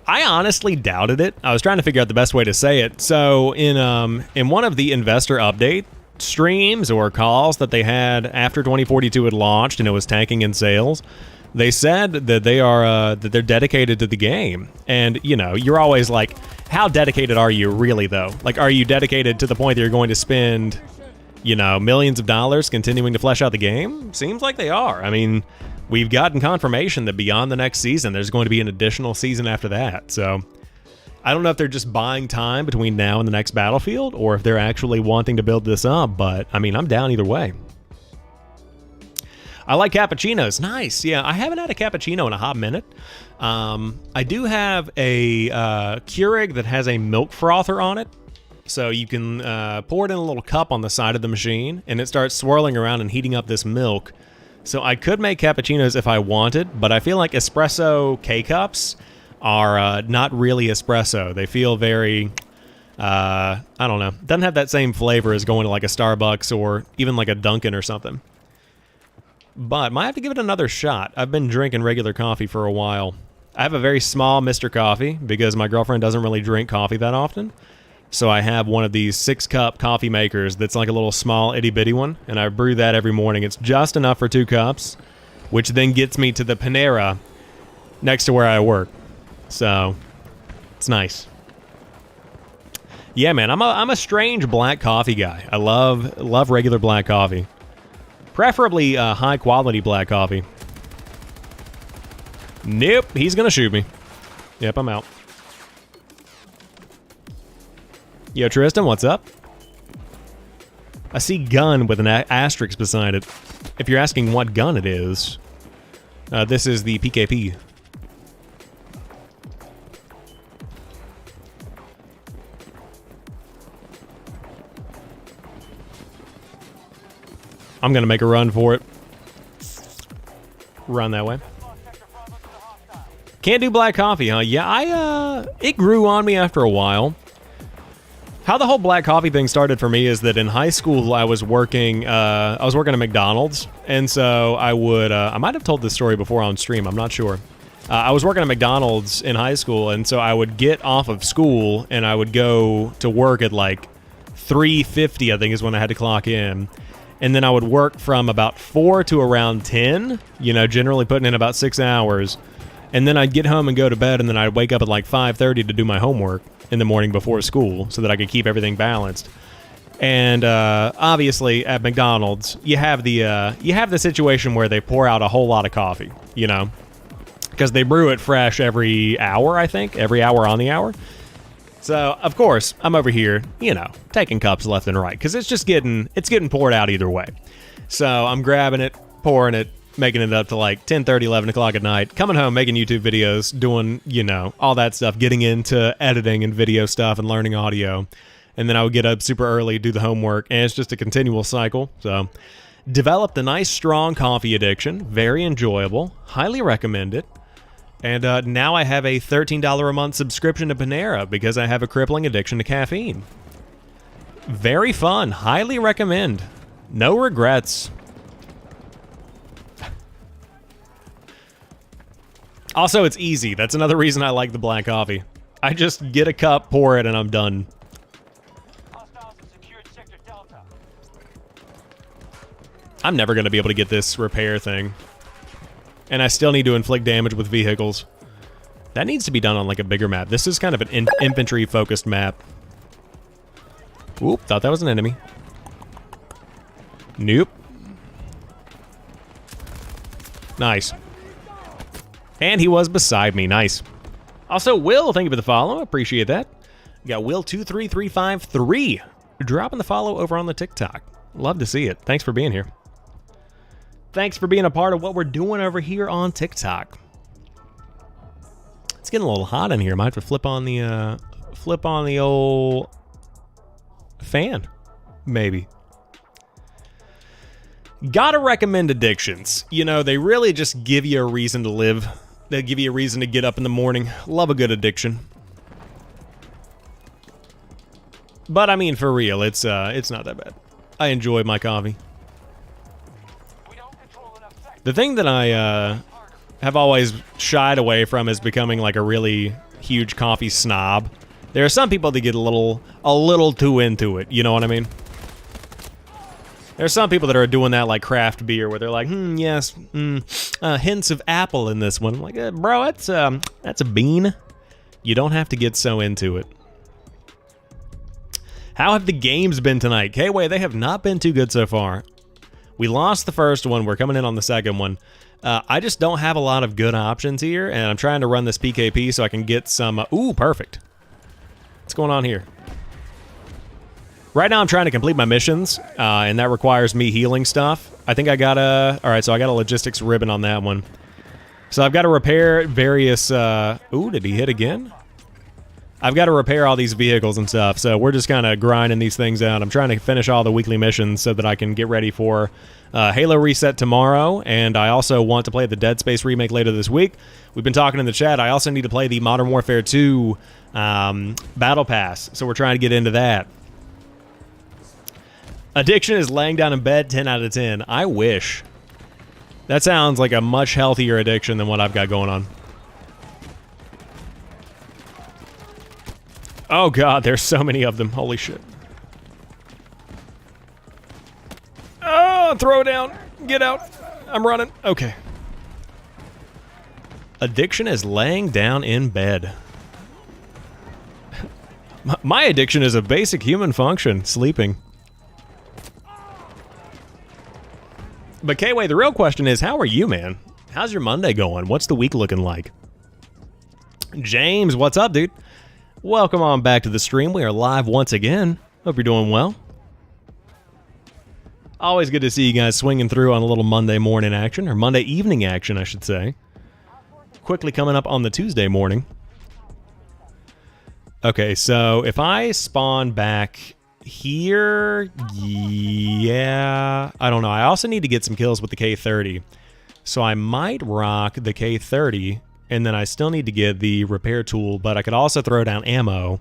I honestly doubted it. I was trying to figure out the best way to say it. So in one of the investor update streams or calls that they had after 2042 had launched and it was tanking in sales, they said that they're dedicated to the game. And, you know, you're always like, how dedicated are you really, though? Like, are you dedicated to the point that you're going to spend, you know, millions of dollars continuing to flesh out the game? Seems like they are. I mean, we've gotten confirmation that beyond the next season, there's going to be an additional season after that. So I don't know if they're just buying time between now and the next Battlefield or if they're actually wanting to build this up. But, I mean, I'm down either way. I like cappuccinos. Nice. Yeah, I haven't had a cappuccino in a hot minute. I do have a Keurig that has a milk frother on it. So you can pour it in a little cup on the side of the machine, and it starts swirling around and heating up this milk. So I could make cappuccinos if I wanted, but I feel like espresso K-Cups are not really espresso. They feel very, I don't know. Doesn't have that same flavor as going to like a Starbucks or even like a Dunkin' or something. But might have to give it another shot. I've been drinking regular coffee for a while. I have a very small Mr. Coffee because my girlfriend doesn't really drink coffee that often. So I have one of these 6-cup coffee makers that's like a little small itty-bitty one, and I brew that every morning. It's just enough for 2 cups, which then gets me to the Panera next to where I work. So it's nice. Yeah, man, I'm a strange black coffee guy. I love regular black coffee. Preferably high-quality black coffee. Nope, he's gonna shoot me. Yep, I'm out. Yo, Tristan, what's up? I see gun with an asterisk beside it. If you're asking what gun it is, this is the PKP. I'm gonna make a run for it. Run that way. Can't do black coffee, huh? Yeah, it grew on me after a while. How the whole black coffee thing started for me is that in high school I was working at McDonald's, and so I would I might have told this story before on stream, I'm not sure. I was working at McDonald's in high school, and so I would get off of school and I would go to work at like 3:50, I think is when I had to clock in. And then I would work from about 4 to around 10, you know, generally putting in about 6 hours. And then I'd get home and go to bed, and then I'd wake up at like 5:30 to do my homework in the morning before school so that I could keep everything balanced. And obviously at McDonald's, you have the situation where they pour out a whole lot of coffee, you know, because they brew it fresh every hour, I think, every hour on the hour. So, of course, I'm over here, you know, taking cups left and right, because it's getting poured out either way. So, I'm grabbing it, pouring it, making it up to like 10:30, 11 o'clock at night, coming home, making YouTube videos, doing, you know, all that stuff, getting into editing and video stuff and learning audio. And then I would get up super early, do the homework, and it's just a continual cycle. So, developed a nice, strong coffee addiction, very enjoyable, highly recommend it. And now I have a $13 a month subscription to Panera because I have a crippling addiction to caffeine. Very fun. Highly recommend. No regrets. Also, it's easy. That's another reason I like the black coffee. I just get a cup, pour it, and I'm done. Hostiles have secured Sector Delta. I'm never going to be able to get this repair thing. And I still need to inflict damage with vehicles. That needs to be done on like a bigger map. This is kind of an infantry-focused map. Oop, thought that was an enemy. Nope. Nice. And he was beside me. Nice. Also, Will, thank you for the follow. Appreciate that. We got Will23353 dropping the follow over on the TikTok. Love to see it. Thanks for being here. Thanks for being a part of what we're doing over here on TikTok. It's getting a little hot in here. Might have to flip on the old fan, maybe. Gotta recommend addictions. You know, they really just give you a reason to live. They give you a reason to get up in the morning. Love a good addiction. But I mean, for real, it's not that bad. I enjoy my coffee. The thing that I have always shied away from is becoming like a really huge coffee snob. There are some people that get a little too into it, you know what I mean? There's some people that are doing that like craft beer where they're like, yes, hints of apple in this one. I'm like, bro, that's a bean. You don't have to get so into it. How have the games been tonight? K-Way, they have not been too good so far. We lost the first one. We're coming in on the second one. I just don't have a lot of good options here, and I'm trying to run this PKP so I can get some... ooh, perfect. What's going on here? Right now I'm trying to complete my missions, and that requires me healing stuff. I think I got a... Alright, so I got a logistics ribbon on that one. So I've got to repair various... ooh, did he hit again? I've got to repair all these vehicles and stuff, so we're just kind of grinding these things out. I'm trying to finish all the weekly missions so that I can get ready for Halo Reset tomorrow, and I also want to play the Dead Space remake later this week. We've been talking in the chat. I also need to play the Modern Warfare 2 Battle Pass, so we're trying to get into that. Addiction is laying down in bed, 10 out of 10. I wish. That sounds like a much healthier addiction than what I've got going on. Oh god, there's so many of them. Holy shit. Oh, throw down. Get out. I'm running. Okay. Addiction is laying down in bed. My addiction is a basic human function, sleeping. But K-Way, the real question is, how are you, man? How's your Monday going? What's the week looking like? James, what's up, dude? Welcome on back to the stream. We are live once again. Hope you're doing well. Always good to see you guys swinging through on a little Monday morning action, or Monday evening action, I should say. Quickly coming up on the Tuesday morning. Okay, so if I spawn back here, yeah, I don't know. I also need to get some kills with the K30. So I might rock the K30, and then I still need to get the repair tool, but I could also throw down ammo.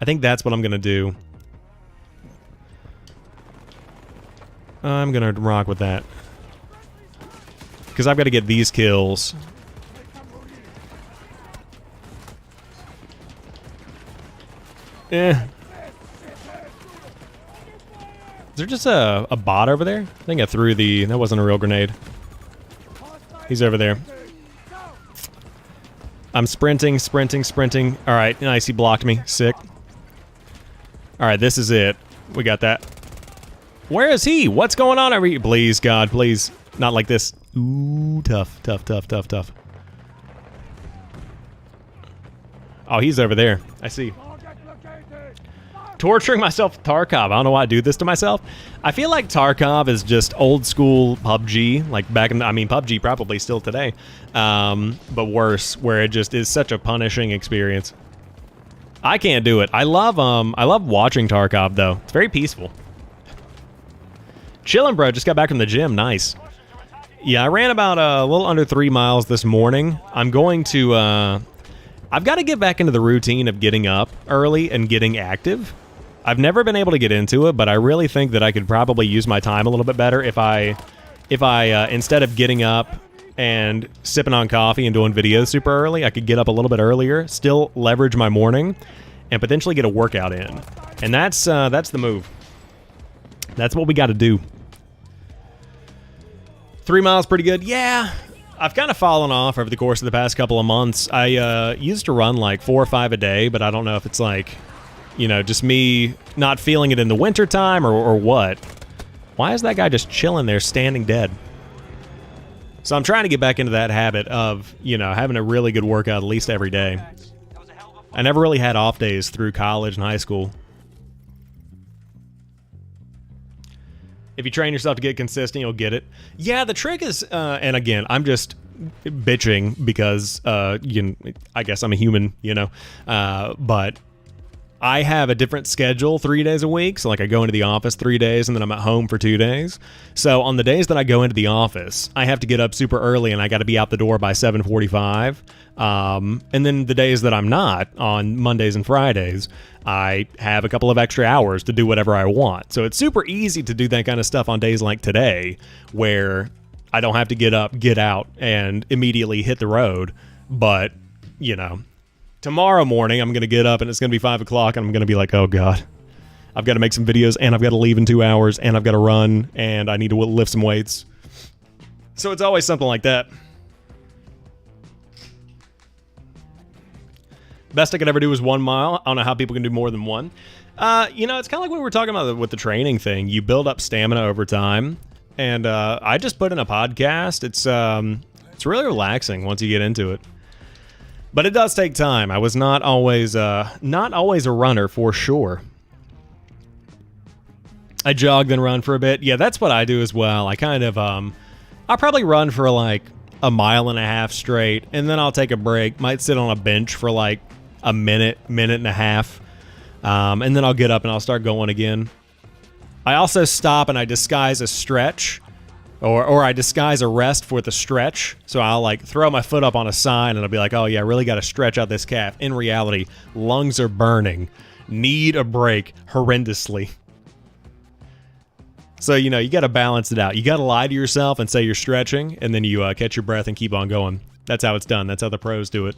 I think that's what I'm going to do. I'm going to rock with that. Because I've got to get these kills. Is there just a bot over there? I think I threw the... That wasn't a real grenade. He's over there. I'm sprinting. Alright, nice. He blocked me. Sick. Alright, this is it. We got that. Where is he? What's going on over here? Please, God, please. Not like this. Ooh, tough. Oh, he's over there. I see. Torturing myself with Tarkov. I don't know why I do this to myself. I feel like Tarkov is just old school PUBG, like back in the, I mean, PUBG probably still today, but worse, where it just is such a punishing experience. I can't do it. I love watching Tarkov though. It's very peaceful. Chillin', bro. Just got back from the gym. Nice. Yeah, I ran about a little under 3 miles this morning. I'm going to, I've got to get back into the routine of getting up early and getting active. I've never been able to get into it, but I really think that I could probably use my time a little bit better if I instead of getting up and sipping on coffee and doing videos super early, I could get up a little bit earlier, still leverage my morning, and potentially get a workout in. And that's the move. That's what we got to do. 3 miles pretty good. Yeah, I've kind of fallen off over the course of the past couple of months. I used to run like 4 or 5 a day, but I don't know if it's like, you know, just me not feeling it in the wintertime or what. Why is that guy just chilling there standing dead? So I'm trying to get back into that habit of, you know, having a really good workout at least every day. I never really had off days through college and high school. If you train yourself to get consistent, you'll get it. Yeah, the trick is, and again, I'm just bitching because, you know, I guess I'm a human, you know, but I have a different schedule 3 days a week. So like I go into the office 3 days and then I'm at home for 2 days. So on the days that I go into the office, I have to get up super early and I got to be out the door by 7:45. And then the days that I'm not, on Mondays and Fridays, I have a couple of extra hours to do whatever I want. So it's super easy to do that kind of stuff on days like today, where I don't have to get up, get out, and immediately hit the road. But, you know, tomorrow morning I'm going to get up and it's going to be 5 o'clock and I'm going to be like, oh God, I've got to make some videos and I've got to leave in 2 hours and I've got to run and I need to lift some weights. So it's always something like that. Best I could ever do was 1 mile. I don't know how people can do more than one. You know, it's kind of like what we were talking about with the training thing. You build up stamina over time. And I just put in a podcast. It's really relaxing once you get into it. But it does take time. I was not always a runner for sure. I jogged and run for a bit. Yeah, that's what I do as well. I kind of I'll probably run for like a mile and a half straight, and then I'll take a break. Might sit on a bench for like a minute and a half, and then I'll get up and I'll start going again. I also stop and I disguise a stretch, or I disguise a rest for the stretch. So I'll like throw my foot up on a sign and I'll be like, oh yeah, I really got to stretch out this calf. In reality, lungs are burning, need a break horrendously. So, you know, you got to balance it out. You got to lie to yourself and say you're stretching, and then you catch your breath and keep on going. That's how it's done. That's how the pros do it.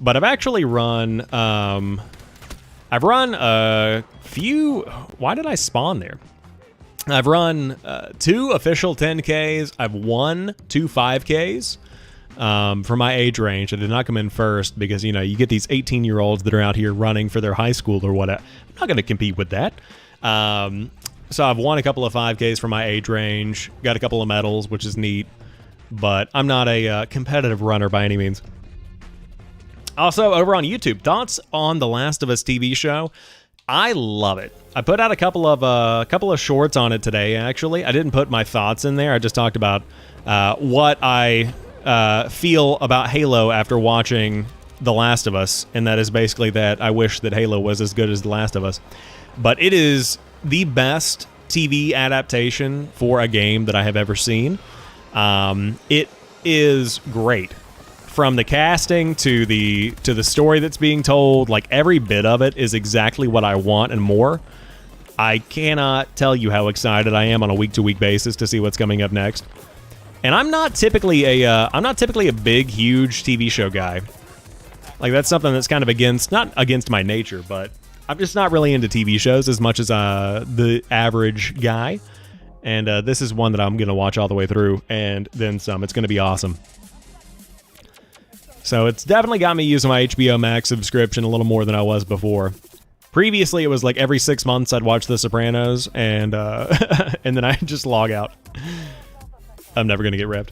But I've actually run, I've run a few, why did I spawn there? I've run 2 official 10Ks. I've won 2 5Ks for my age range. I did not come in first because, you know, you get these 18-year-olds that are out here running for their high school or whatever. I'm not going to compete with that. So I've won a couple of 5Ks for my age range, got a couple of medals, which is neat, but I'm not a competitive runner by any means. Also, over on YouTube, thoughts on The Last of Us TV show? I love it. I put out a couple of shorts on it today. Actually, I didn't put my thoughts in there. I just talked about what I feel about Halo after watching The Last of Us, and that is basically that I wish that Halo was as good as The Last of Us. But it is the best TV adaptation for a game that I have ever seen. It is great. From the casting to the story that's being told, like every bit of it is exactly what I want and more. I cannot tell you how excited I am on a week-to-week basis to see what's coming up next. And I'm not typically a big, huge TV show guy. Like that's something that's kind of not against my nature, but I'm just not really into TV shows as much as the average guy. And this is one that I'm gonna watch all the way through, and then some. It's gonna be awesome. So it's definitely got me using my HBO Max subscription a little more than I was before. Previously, it was like every 6 months I'd watch The Sopranos, and and then I'd just log out. I'm never going to get ripped.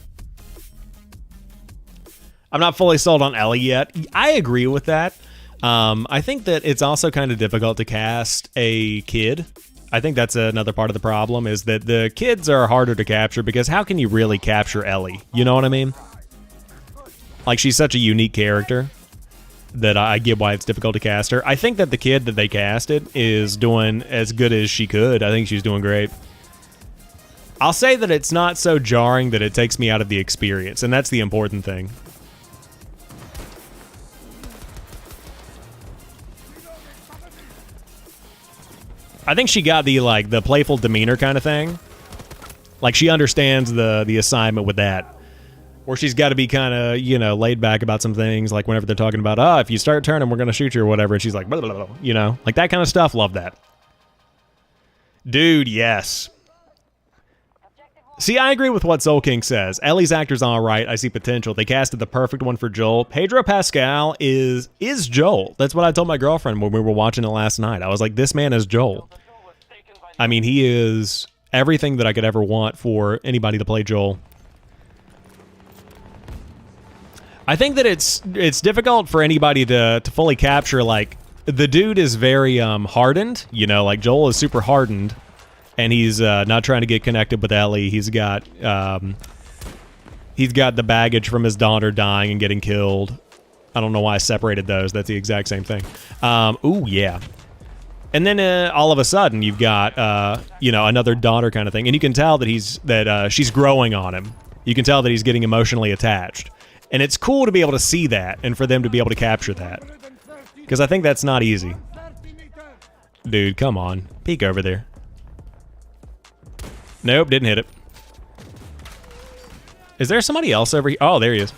I'm not fully sold on Ellie yet. I agree with that. I think that it's also kind of difficult to cast a kid. I think that's another part of the problem, is that the kids are harder to capture, because how can you really capture Ellie? You know what I mean? Like, she's such a unique character that I get why it's difficult to cast her. I think that the kid that they casted is doing as good as she could. I think she's doing great. I'll say that it's not so jarring that it takes me out of the experience, and that's the important thing. I think she got the playful demeanor kind of thing. Like, she understands the assignment with that. Or she's got to be kind of, laid back about some things, like whenever they're talking about, if you start turning, we're going to shoot you or whatever. And she's like, blah, blah, blah, like that kind of stuff. Love that. Dude, yes. See, I agree with what Soul King says. Ellie's actor's all right. I see potential. They casted the perfect one for Joel. Pedro Pascal is Joel. That's what I told my girlfriend when we were watching it last night. I was like, this man is Joel. I mean, he is everything that I could ever want for anybody to play Joel. I think that it's difficult for anybody to fully capture, like, the dude is very hardened, like Joel is super hardened, and he's not trying to get connected with Ellie. He's got the baggage from his daughter dying and getting killed. I don't know why I separated those. That's the exact same thing. Ooh, yeah. And then all of a sudden you've got another daughter kind of thing, and you can tell that she's growing on him. You can tell that he's getting emotionally attached. And it's cool to be able to see that and for them to be able to capture that. Because I think that's not easy. Dude, come on. Peek over there. Nope, didn't hit it. Is there somebody else over here? Oh, there he is.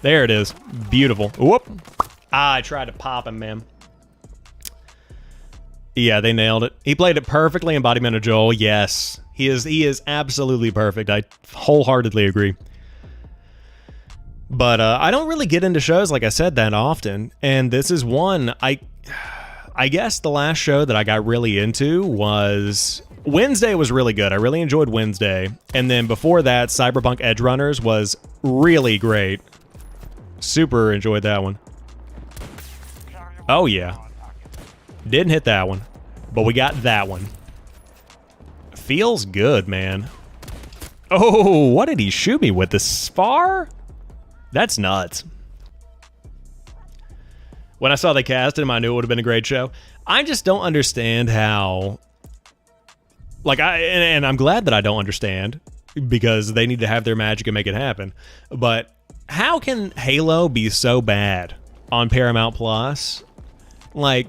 There it is. Beautiful. Whoop. I tried to pop him, man. Yeah, they nailed it. He played it perfectly, embodiment of Joel. Yes. He is absolutely perfect. I wholeheartedly agree. But I don't really get into shows, like I said, that often. And this is one. I guess the last show that I got really into was... Wednesday was really good. I really enjoyed Wednesday. And then before that, Cyberpunk Edgerunners was really great. Super enjoyed that one. Oh, yeah. Didn't hit that one. But we got that one. Feels good, man. Oh, what did he shoot me with? The spar? That's nuts. When I saw they cast him, I knew it would have been a great show. I just don't understand how... Like, and I'm glad that I don't understand, because they need to have their magic and make it happen. But how can Halo be so bad on Paramount Plus? Like,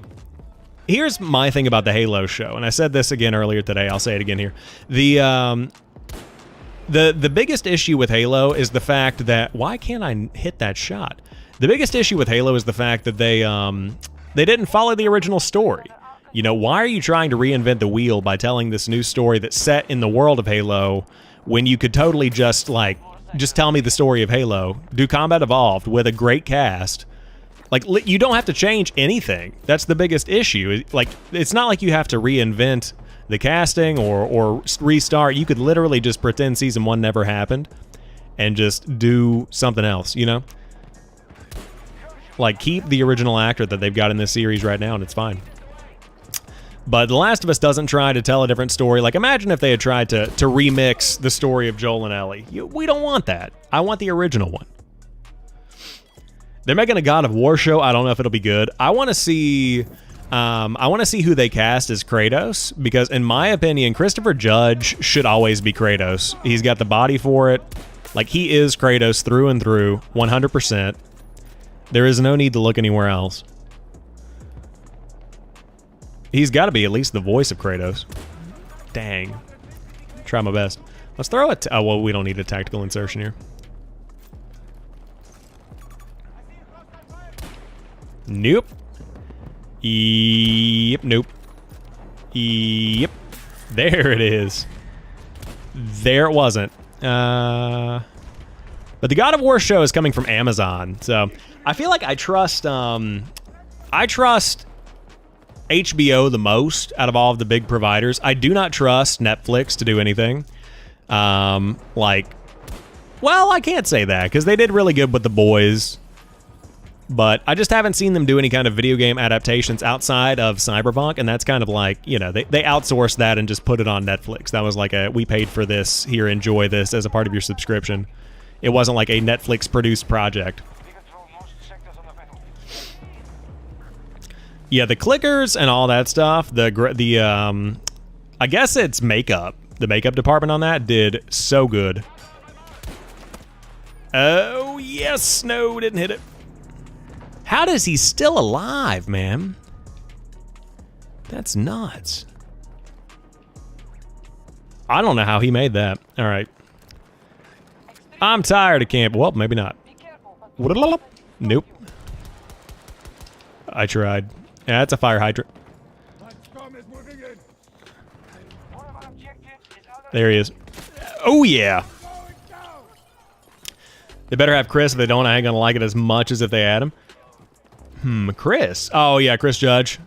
here's my thing about the Halo show, and I said this again earlier today. I'll say it again here. The biggest issue with Halo is the fact that... Why can't I hit that shot? The biggest issue with Halo is the fact that they didn't follow the original story. Why are you trying to reinvent the wheel by telling this new story that's set in the world of Halo when you could totally just tell me the story of Halo, do Combat Evolved with a great cast? Like, you don't have to change anything. That's the biggest issue. Like, it's not like you have to reinvent the casting or restart. You could literally just pretend season 1 never happened and just do something else, Like, keep the original actor that they've got in this series right now, and it's fine. But The Last of Us doesn't try to tell a different story. Like, imagine if they had tried to remix the story of Joel and Ellie. We don't want that. I want the original one. They're making a God of War show. I don't know if it'll be good. I want to see who they cast as Kratos, because in my opinion, Christopher Judge should always be Kratos. He's got the body for it. Like, he is Kratos through and through, 100%. There is no need to look anywhere else. He's got to be at least the voice of Kratos. Dang. Try my best. Let's throw it. Oh, well, we don't need a tactical insertion here. Nope. Yep, nope. Yep. There it is. There it wasn't. But the God of War show is coming from Amazon, so I feel like I trust HBO the most out of all of the big providers. I do not trust Netflix to do anything. Like, well, I can't say that because they did really good with The Boys, but I just haven't seen them do any kind of video game adaptations outside of Cyberpunk, and that's kind of like, you know, they outsourced that and just put it on Netflix. That was like we paid for this, here, enjoy this as a part of your subscription. It wasn't like a Netflix-produced project. Yeah, the clickers and all that stuff, I guess it's makeup. The makeup department on that did so good. Oh, yes. No, didn't hit it. How does he still alive, man? That's nuts. I don't know how he made that. All right. I'm tired of camp. Well, maybe not. Nope. I tried. Yeah, that's a fire hydrant. There he is. Oh, yeah. They better have Chris. If they don't, I ain't gonna like it as much as if they add him. Chris. Oh, yeah, Chris Judge.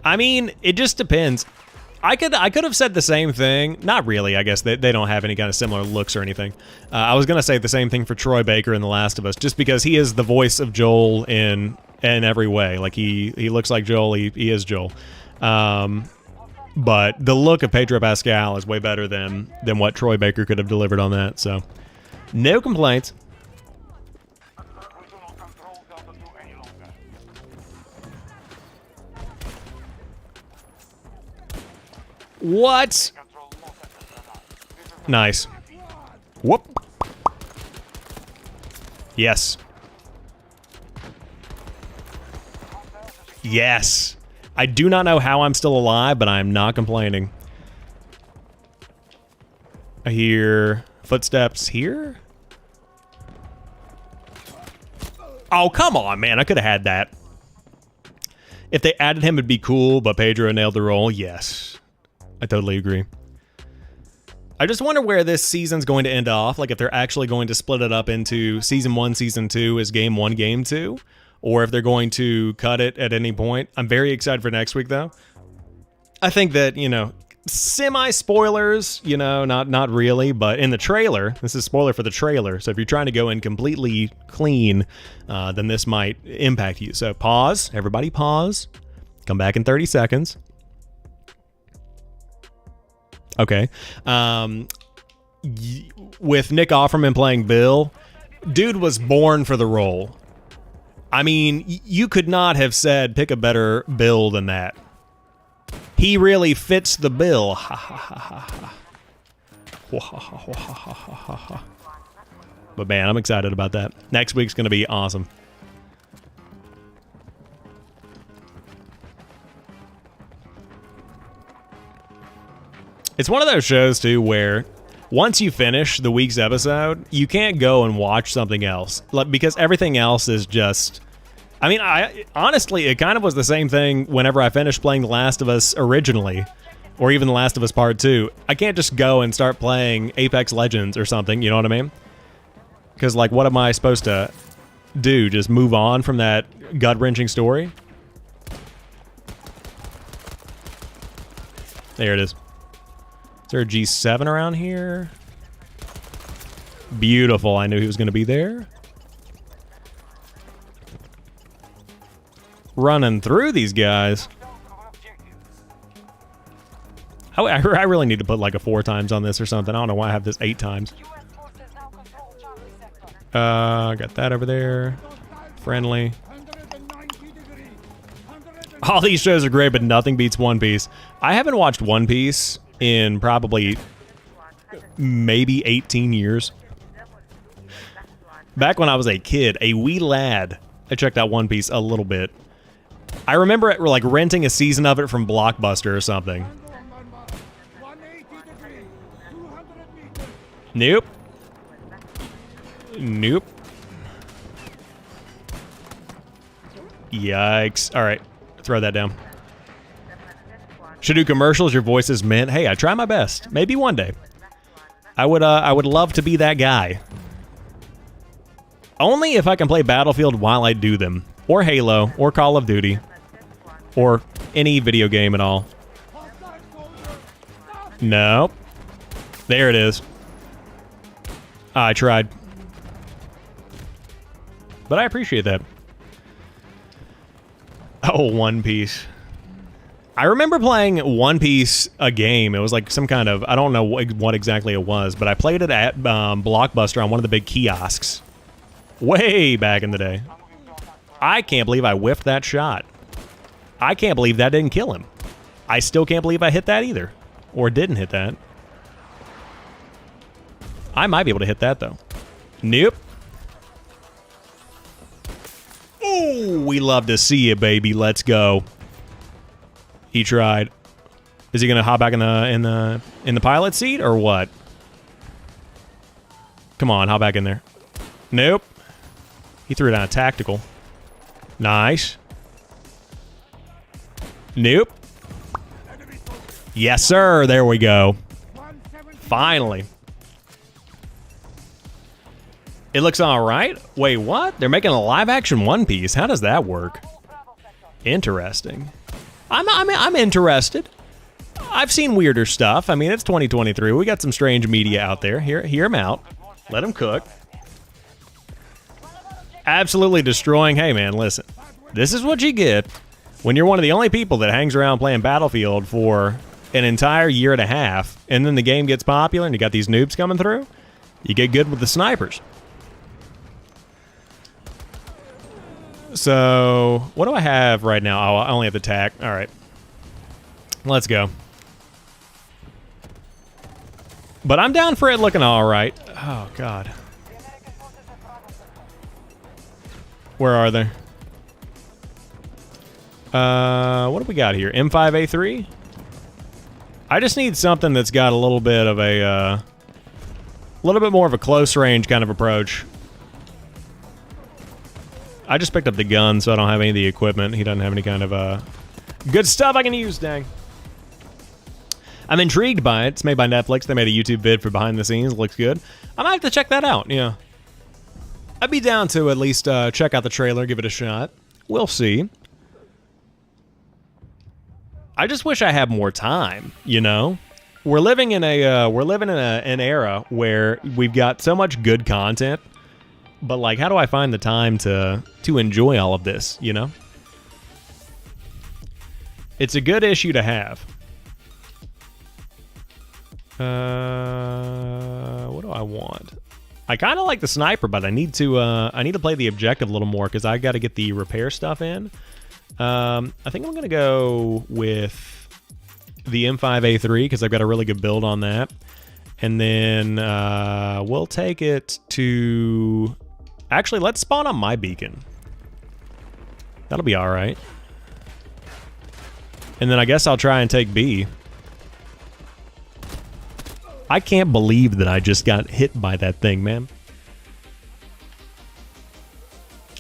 I mean, it just depends. I could have said the same thing. Not really, I guess. They don't have any kind of similar looks or anything. I was going to say the same thing for Troy Baker in The Last of Us, just because he is the voice of Joel in every way. Like, he looks like Joel. He is Joel. But the look of Pedro Pascal is way better than what Troy Baker could have delivered on that. So, no complaints. What? Nice. Whoop. Yes. Yes. I do not know how I'm still alive, but I'm not complaining. I hear footsteps here. Oh, come on, man. I could have had that. If they added him, it'd be cool, but Pedro nailed the role. Yes. I totally agree. I just wonder where this season's going to end off. Like, if they're actually going to split it up into Season 1, Season 2 as Game 1, Game 2. Or if they're going to cut it at any point. I'm very excited for next week, though. I think that, you know, semi-spoilers, you know, not really. But in the trailer, this is spoiler for the trailer. So if you're trying to go in completely clean, then this might impact you. So pause. Everybody pause. Come back in 30 seconds. Okay. With Nick Offerman playing Bill, dude was born for the role. I mean, you could not have said pick a better Bill than that. He really fits the bill. Ha ha ha ha. But man, I'm excited about that. Next week's going to be awesome. It's one of those shows, too, where once you finish the week's episode, you can't go and watch something else. Like, because everything else is just... I mean, honestly, it kind of was the same thing whenever I finished playing The Last of Us originally, or even The Last of Us Part 2. I can't just go and start playing Apex Legends or something, you know what I mean? Because, like, what am I supposed to do? Just move on from that gut-wrenching story? There it is. Is there a G7 around here? Beautiful. I knew he was going to be there. running through these guys. I really need to put like a 4 times on this or something. I don't know why I have this 8 times. Got that over there. Friendly. All these shows are great, but nothing beats One Piece. I haven't watched One Piece in probably maybe 18 years. Back when I was a kid, a wee lad, I checked out One Piece a little bit. I remember it, like renting a season of it from Blockbuster or something. Nope. Nope. Yikes. All right. Throw that down. Should do commercials. Your voice is meant. Hey, I try my best. Maybe one day. I would love to be that guy. Only if I can play Battlefield while I do them. Or Halo. Or Call of Duty. Or any video game at all. Nope. There it is. I tried. But I appreciate that. Oh, One Piece. I remember playing One Piece, a game. It was like some kind of, I don't know what exactly it was, but I played it at Blockbuster on one of the big kiosks. Way back in the day. I can't believe I whiffed that shot. I can't believe that didn't kill him. I still can't believe I hit that either. Or didn't hit that. I might be able to hit that, though. Nope. Ooh, we love to see it, baby. Let's go. He tried. Is he gonna hop back in the pilot seat or what? Come on, hop back in there. Nope. He threw down a tactical. Nice. Nope. Yes, sir. There we go. Finally. It looks all right. Wait, what? They're making a live-action One Piece. How does that work? Interesting. I'm interested. I've seen weirder stuff. I mean, it's 2023. We got some strange media out there. Hear him out. Let him cook. Absolutely destroying. Hey, man, listen. This is what you get when you're one of the only people that hangs around playing Battlefield for an entire year and a half, and then the game gets popular and you got these noobs coming through. You get good with the snipers. So, what do I have right now? Oh, I only have the tack. All right. Let's go. But I'm down for it looking all right. Oh, God. Where are they? What do we got here? M5A3? I just need something that's got a little bit of a little bit more of a close range kind of approach. I just picked up the gun, so I don't have any of the equipment. He doesn't have any kind of good stuff I can use, dang. I'm intrigued by it. It's made by Netflix. They made a YouTube vid for behind the scenes. It looks good. I might have to check that out, yeah. I'd be down to at least check out the trailer, give it a shot. We'll see. I just wish I had more time, you know? We're living in an era where we've got so much good content, but like, how do I find the time to enjoy all of this, you know? It's a good issue to have. What do I want? I kind of like the sniper, but I need to play the objective a little more because I got to get the repair stuff in. I think I'm gonna go with the M5A3 because I've got a really good build on that, and then we'll take it to. Actually, let's spawn on my beacon. That'll be all right. And then I guess I'll try and take B. I can't believe that I just got hit by that thing, man.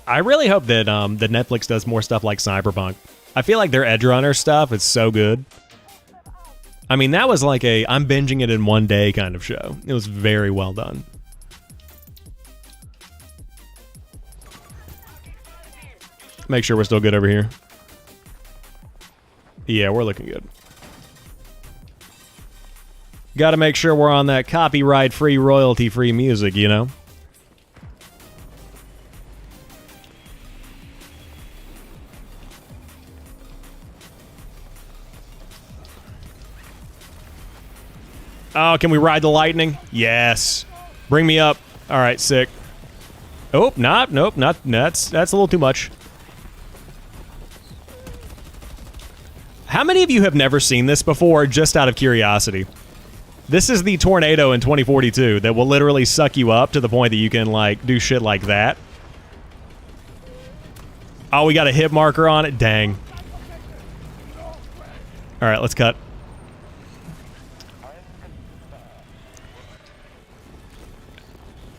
I really hope that that Netflix does more stuff like Cyberpunk. I feel like their Edge Runner stuff is so good. I mean, that was like a I'm binging it in one day kind of show. It was very well done. Make sure we're still good over here. Yeah, we're looking good. Got to make sure we're on that copyright-free, royalty-free music, you know? Oh, can we ride the lightning? Yes. Bring me up. All right, sick. Oh, nope, not. That's a little too much. How many of you have never seen this before, just out of curiosity? This is the tornado in 2042 that will literally suck you up to the point that you can, like, do shit like that. Oh, we got a hit marker on it? Dang. All right, let's cut.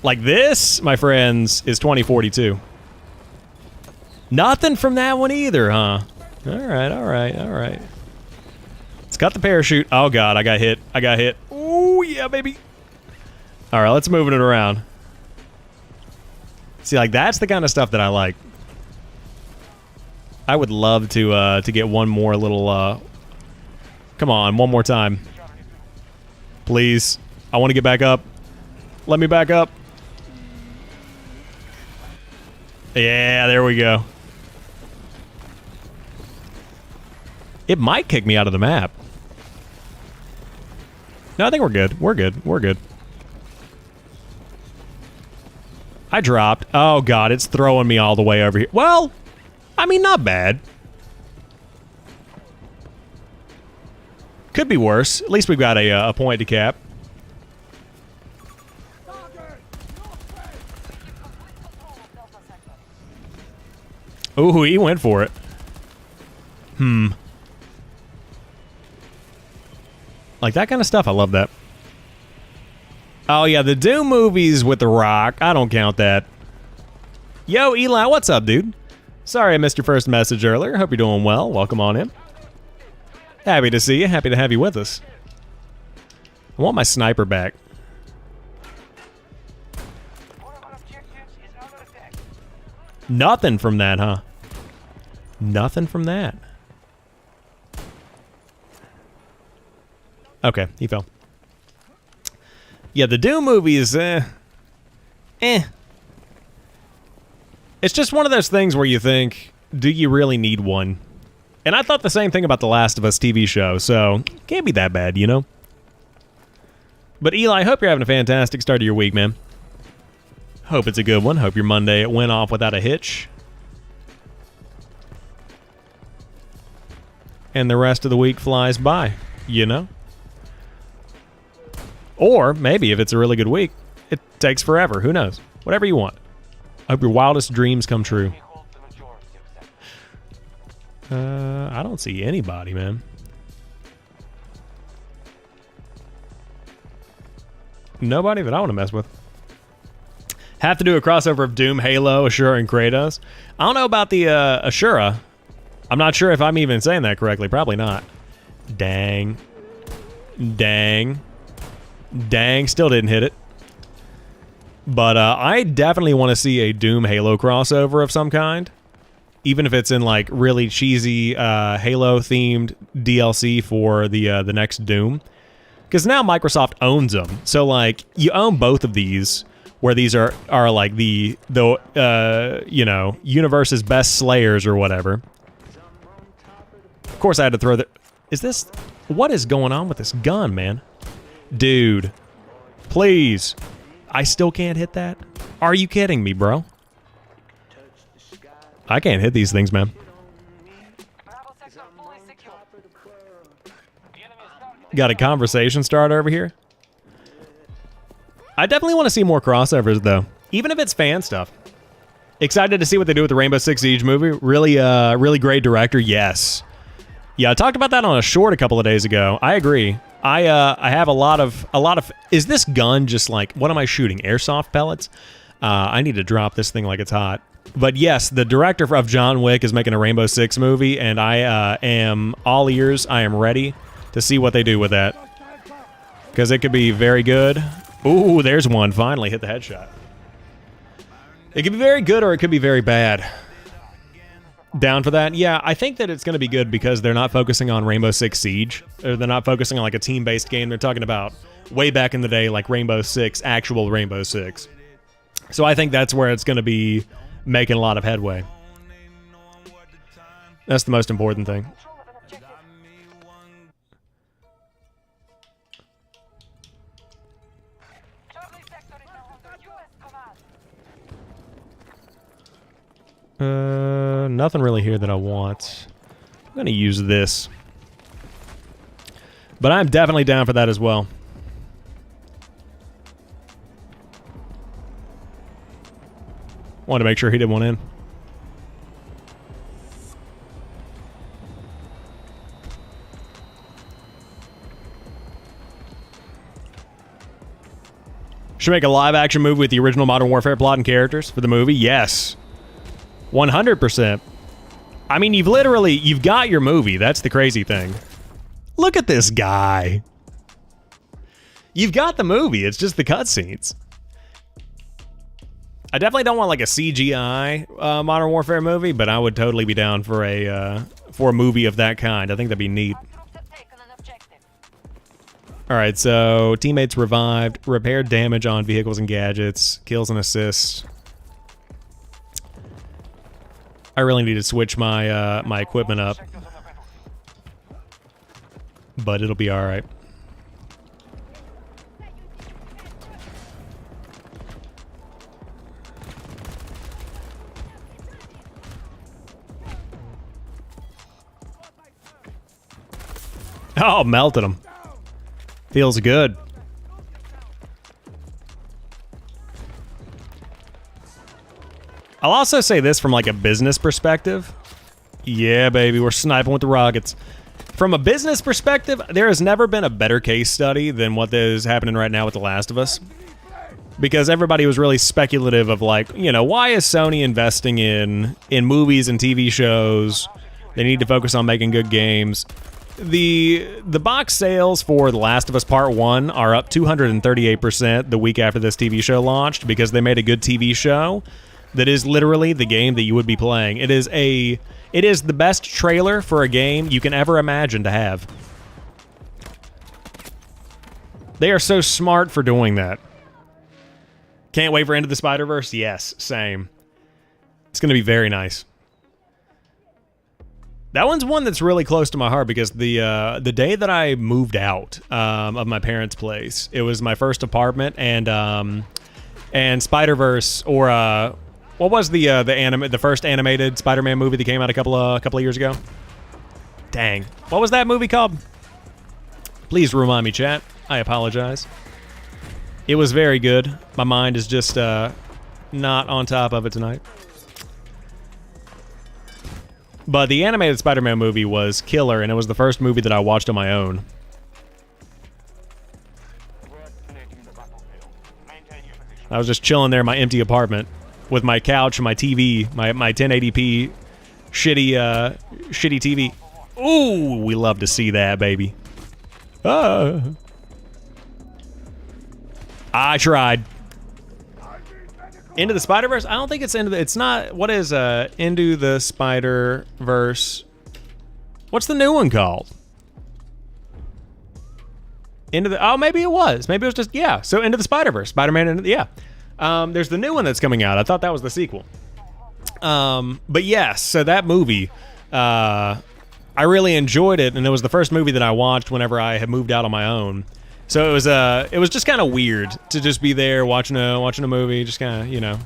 Like this, my friends, is 2042. Nothing from that one either, huh? All right. Let's cut the parachute. Oh, God, I got hit. Ooh, yeah, baby. All right, let's move it around. See, like, that's the kind of stuff that I like. I would love to get one more little, come on, one more time. Please. I want to get back up. Let me back up. Yeah, there we go. It might kick me out of the map. No, I think we're good. We're good. I dropped. Oh, God, it's throwing me all the way over here. Well, I mean, not bad. Could be worse. At least we've got a point to cap. Ooh, he went for it. Like that kind of stuff, I love that. Oh yeah, the Doom movies with The Rock, I don't count that. Yo, Eli, what's up, dude? Sorry I missed your first message earlier. Hope you're doing well. Welcome on in. Happy to see you. Happy to have you with us. I want my sniper back. Nothing from that, huh? Nothing from that. Okay, he fell. Yeah, the Doom movies, It's just one of those things where you think, do you really need one? And I thought the same thing about the Last of Us TV show, so can't be that bad, you know? But Eli, I hope you're having a fantastic start of your week, man. Hope it's a good one. Hope your Monday went off without a hitch. And the rest of the week flies by, you know? Or maybe if it's a really good week, it takes forever. Who knows? Whatever you want. I hope your wildest dreams come true. I don't see anybody, man. Nobody that I want to mess with. Have to do a crossover of Doom, Halo, Ashura, and Kratos. I don't know about the Ashura. I'm not sure if I'm even saying that correctly. Probably not. Dang. Still didn't hit it. But I definitely want to see a Doom Halo crossover of some kind. Even if it's in like really cheesy Halo themed DLC for the next Doom. Because now Microsoft owns them. So like you own both of these, where these are like the you know, universe's best slayers or whatever. Of course I had to throw the... Is this... What is going on with this gun, man? Dude. Please. I still can't hit that? Are you kidding me, bro? I can't hit these things, man. Got a conversation starter over here? I definitely want to see more crossovers, though. Even if it's fan stuff. Excited to see what they do with the Rainbow Six Siege movie. Really great director, yes. Yeah, I talked about that on a short a couple of days ago. I agree. I have a lot of... Is this gun just like... What am I shooting? Airsoft pellets? I need to drop this thing like it's hot. But yes, the director of John Wick is making a Rainbow Six movie, and I am all ears. I am ready to see what they do with that. Because it could be very good. Ooh, there's one. Finally hit the headshot. It could be very good or it could be very bad. Down for that? Yeah, I think that it's going to be good because they're not focusing on Rainbow Six Siege. Or they're not focusing on like a team-based game. They're talking about way back in the day like Rainbow Six, actual Rainbow Six. So I think that's where it's going to be making a lot of headway. That's the most important thing. Nothing really here that I want. I'm gonna use this. But I'm definitely down for that as well. Wanted to make sure he didn't want in. Should make a live action movie with the original Modern Warfare plot and characters for the movie? Yes. 100%. I mean, you've got your movie. That's the crazy thing. Look at this guy. You've got the movie. It's just the cutscenes. I definitely don't want like a CGI Modern Warfare movie, but I would totally be down for a movie of that kind. I think that'd be neat. All right, so teammates revived, repaired damage on vehicles and gadgets, kills and assists. I really need to switch my my equipment up, but it'll be all right. Oh, melted him. Feels good. I'll also say this from like a business perspective. Yeah, baby, we're sniping with the rockets. From a business perspective, there has never been a better case study than what is happening right now with The Last of Us. Because everybody was really speculative of like, you know, why is Sony investing in movies and TV shows? They need to focus on making good games. The box sales for The Last of Us Part 1 are up 238% the week after this TV show launched because they made a good TV show that is literally the game that you would be playing. It is the best trailer for a game you can ever imagine to have. They are so smart for doing that. Can't wait for Into the Spider-Verse? Yes, same. It's going to be very nice. That one's one that's really close to my heart because the day that I moved out of my parents' place, it was my first apartment, and Spider-Verse, or what was the first animated Spider-Man movie that came out a couple of years ago? Dang, what was that movie called? Please remind me, chat. I apologize. It was very good. My mind is just not on top of it tonight. But the animated Spider-Man movie was killer, and it was the first movie that I watched on my own. I was just chilling there in my empty apartment with my couch and my TV, my 1080p shitty TV. Ooh, we love to see that, baby. I tried. Into the Spider-Verse? I don't think it's it's not, what is Into the Spider-Verse? What's the new one called? Oh, maybe it was. Maybe it was just, yeah. So Into the Spider-Verse, Spider-Man, yeah. There's the new one that's coming out. I thought that was the sequel. But yes, so that movie, I really enjoyed it, and it was the first movie that I watched whenever I had moved out on my own. So it was just kind of weird to just be there watching a movie, just kind of, you know,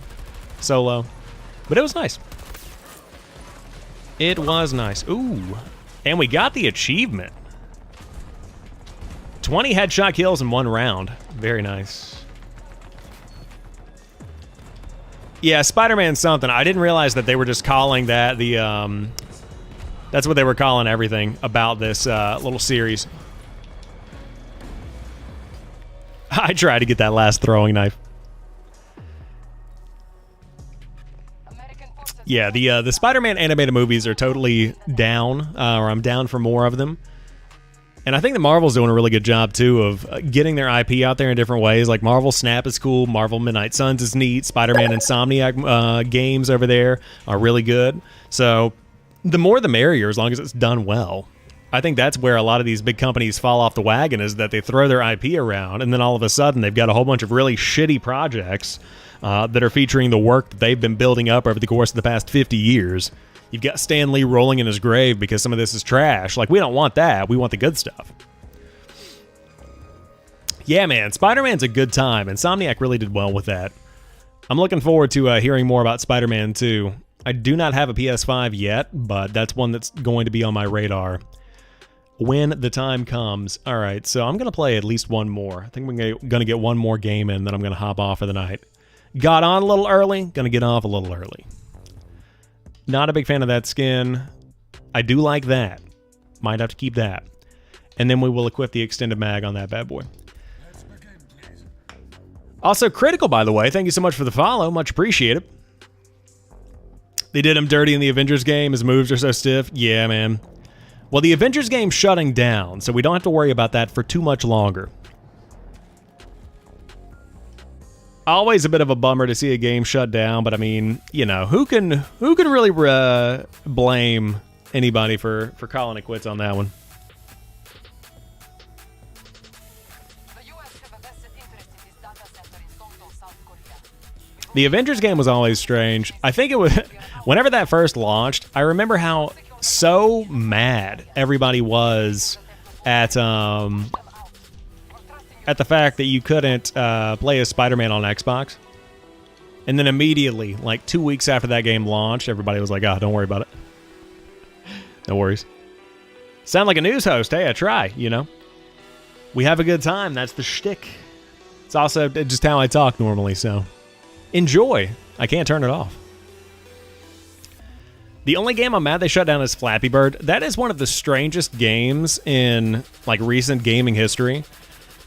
solo. But it was nice. It was nice. Ooh. And we got the achievement. 20 headshot kills in one round. Very nice. Yeah, Spider-Man something. I didn't realize that they were just calling that that's what they were calling everything about this little series. I tried to get that last throwing knife. Yeah, the Spider-Man animated movies are totally down, or I'm down for more of them. And I think that Marvel's doing a really good job, too, of getting their IP out there in different ways. Like Marvel Snap is cool, Marvel Midnight Suns is neat, Spider-Man Insomniac games over there are really good. So the more the merrier, as long as it's done well. I think that's where a lot of these big companies fall off the wagon, is that they throw their IP around, and then all of a sudden they've got a whole bunch of really shitty projects that are featuring the work that they've been building up over the course of the past 50 years. You've got Stan Lee rolling in his grave because some of this is trash. Like, we don't want that. We want the good stuff. Yeah, man, Spider-Man's a good time. Insomniac really did well with that. I'm looking forward to hearing more about Spider-Man 2. I do not have a PS5 yet, but that's one that's going to be on my radar when the time comes. All right, so I'm going to play at least one more. I think we're going to get one more game in, then I'm going to hop off for the night. Got on a little early, going to get off a little early. Not a big fan of that skin. I do like that. Might have to keep that. And then we will equip the extended mag on that bad boy. Also, Critical, by the way, thank you so much for the follow. Much appreciated. They did him dirty in the Avengers game. His moves are so stiff. Yeah, man. Well, the Avengers game's shutting down, so we don't have to worry about that for too much longer. Always a bit of a bummer to see a game shut down, but I mean, you know, who can really blame anybody for calling it quits on that one? The Avengers game was always strange. I think it was, whenever that first launched, I remember how so mad everybody was at the fact that you couldn't play as Spider-Man on Xbox. And then immediately, like 2 weeks after that game launched, everybody was like, oh, don't worry about it. No worries. Sound like a news host. Hey, I try, you know. We have a good time. That's the shtick. It's also just how I talk normally, so enjoy. I can't turn it off. The only game I'm mad they shut down is Flappy Bird. That is one of the strangest games in like recent gaming history,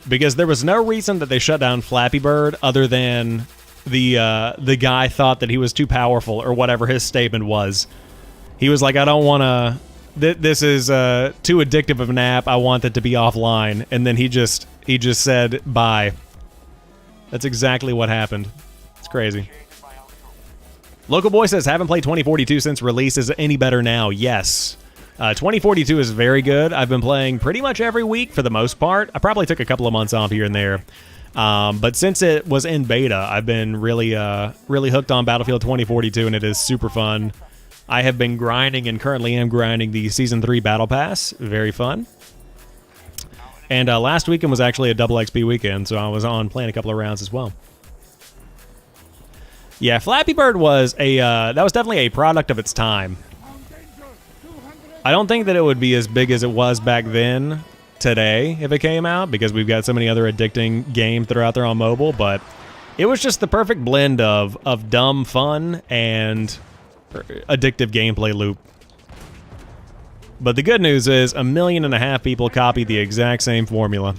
because there was no reason that they shut down Flappy Bird other than the guy thought that he was too powerful or whatever his statement was. He was like, I don't want to. This is too addictive of an app. I want it to be offline. And then he just said bye. That's exactly what happened. It's crazy. Local Boy says, haven't played 2042 since release. Is it any better now? Yes. 2042 is very good. I've been playing pretty much every week for the most part. I probably took a couple of months off here and there. But since it was in beta, I've been really hooked on Battlefield 2042, and it is super fun. I have been grinding and currently am grinding the Season 3 Battle Pass. Very fun. And last weekend was actually a double XP weekend, so I was on playing a couple of rounds as well. Yeah, Flappy Bird was that was definitely a product of its time. I don't think that it would be as big as it was back then today if it came out, because we've got so many other addicting games that are out there on mobile, but it was just the perfect blend of dumb fun and addictive gameplay loop. But the good news is 1.5 million people copied the exact same formula.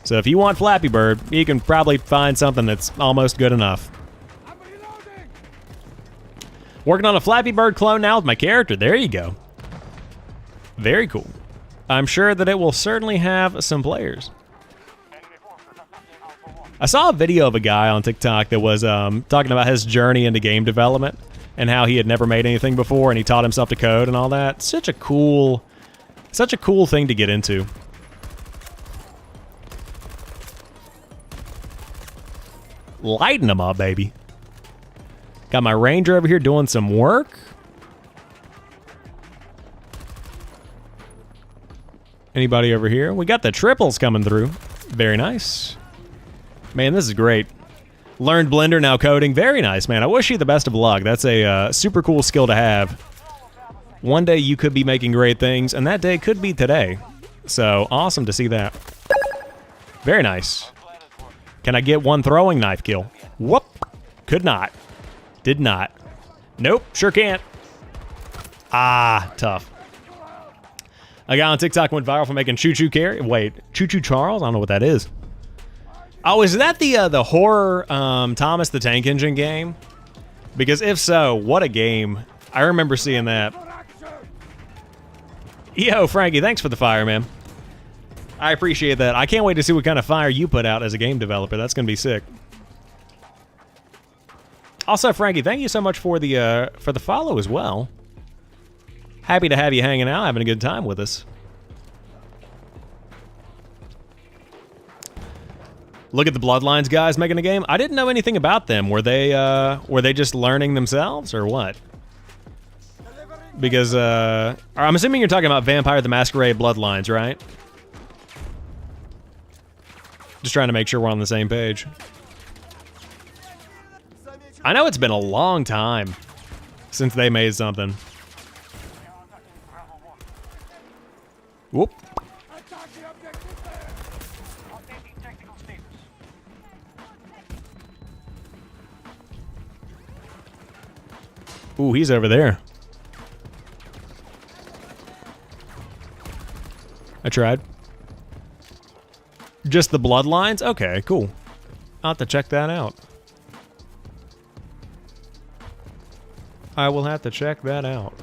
So if you want Flappy Bird, you can probably find something that's almost good enough. Working on a Flappy Bird clone now with my character. There you go. Very cool. I'm sure that it will certainly have some players. I saw a video of a guy on TikTok that was talking about his journey into game development and how he had never made anything before, and he taught himself to code and all that. Such a cool thing to get into. Lighten them up, baby. Got my Ranger over here doing some work. Anybody over here? We got the triples coming through. Very nice. Man, this is great. Learned Blender, now coding. Very nice, man. I wish you the best of luck. That's a super cool skill to have. One day you could be making great things, and that day could be today. So, awesome to see that. Very nice. Can I get one throwing knife kill? Whoop. Could not. Did not. Nope, sure can't. Ah, tough. A guy on TikTok went viral for making Choo Choo Carry. Wait, Choo Choo Charles? I don't know what that is. Oh, is that the horror Thomas the Tank Engine game? Because if so, what a game. I remember seeing that. Yo, Frankie, thanks for the fire, man. I appreciate that. I can't wait to see what kind of fire you put out as a game developer. That's going to be sick. Also, Frankie, thank you so much for the follow as well. Happy to have you hanging out, having a good time with us. Look at the Bloodlines guys making a game. I didn't know anything about them. Were they just learning themselves or what? Because I'm assuming you're talking about Vampire the Masquerade Bloodlines, right? Just trying to make sure we're on the same page. I know it's been a long time since they made something. Whoop. Updating technical status. Ooh, he's over there. I tried. Just the bloodlines? Okay, cool. I'll have to check that out. I will have to check that out.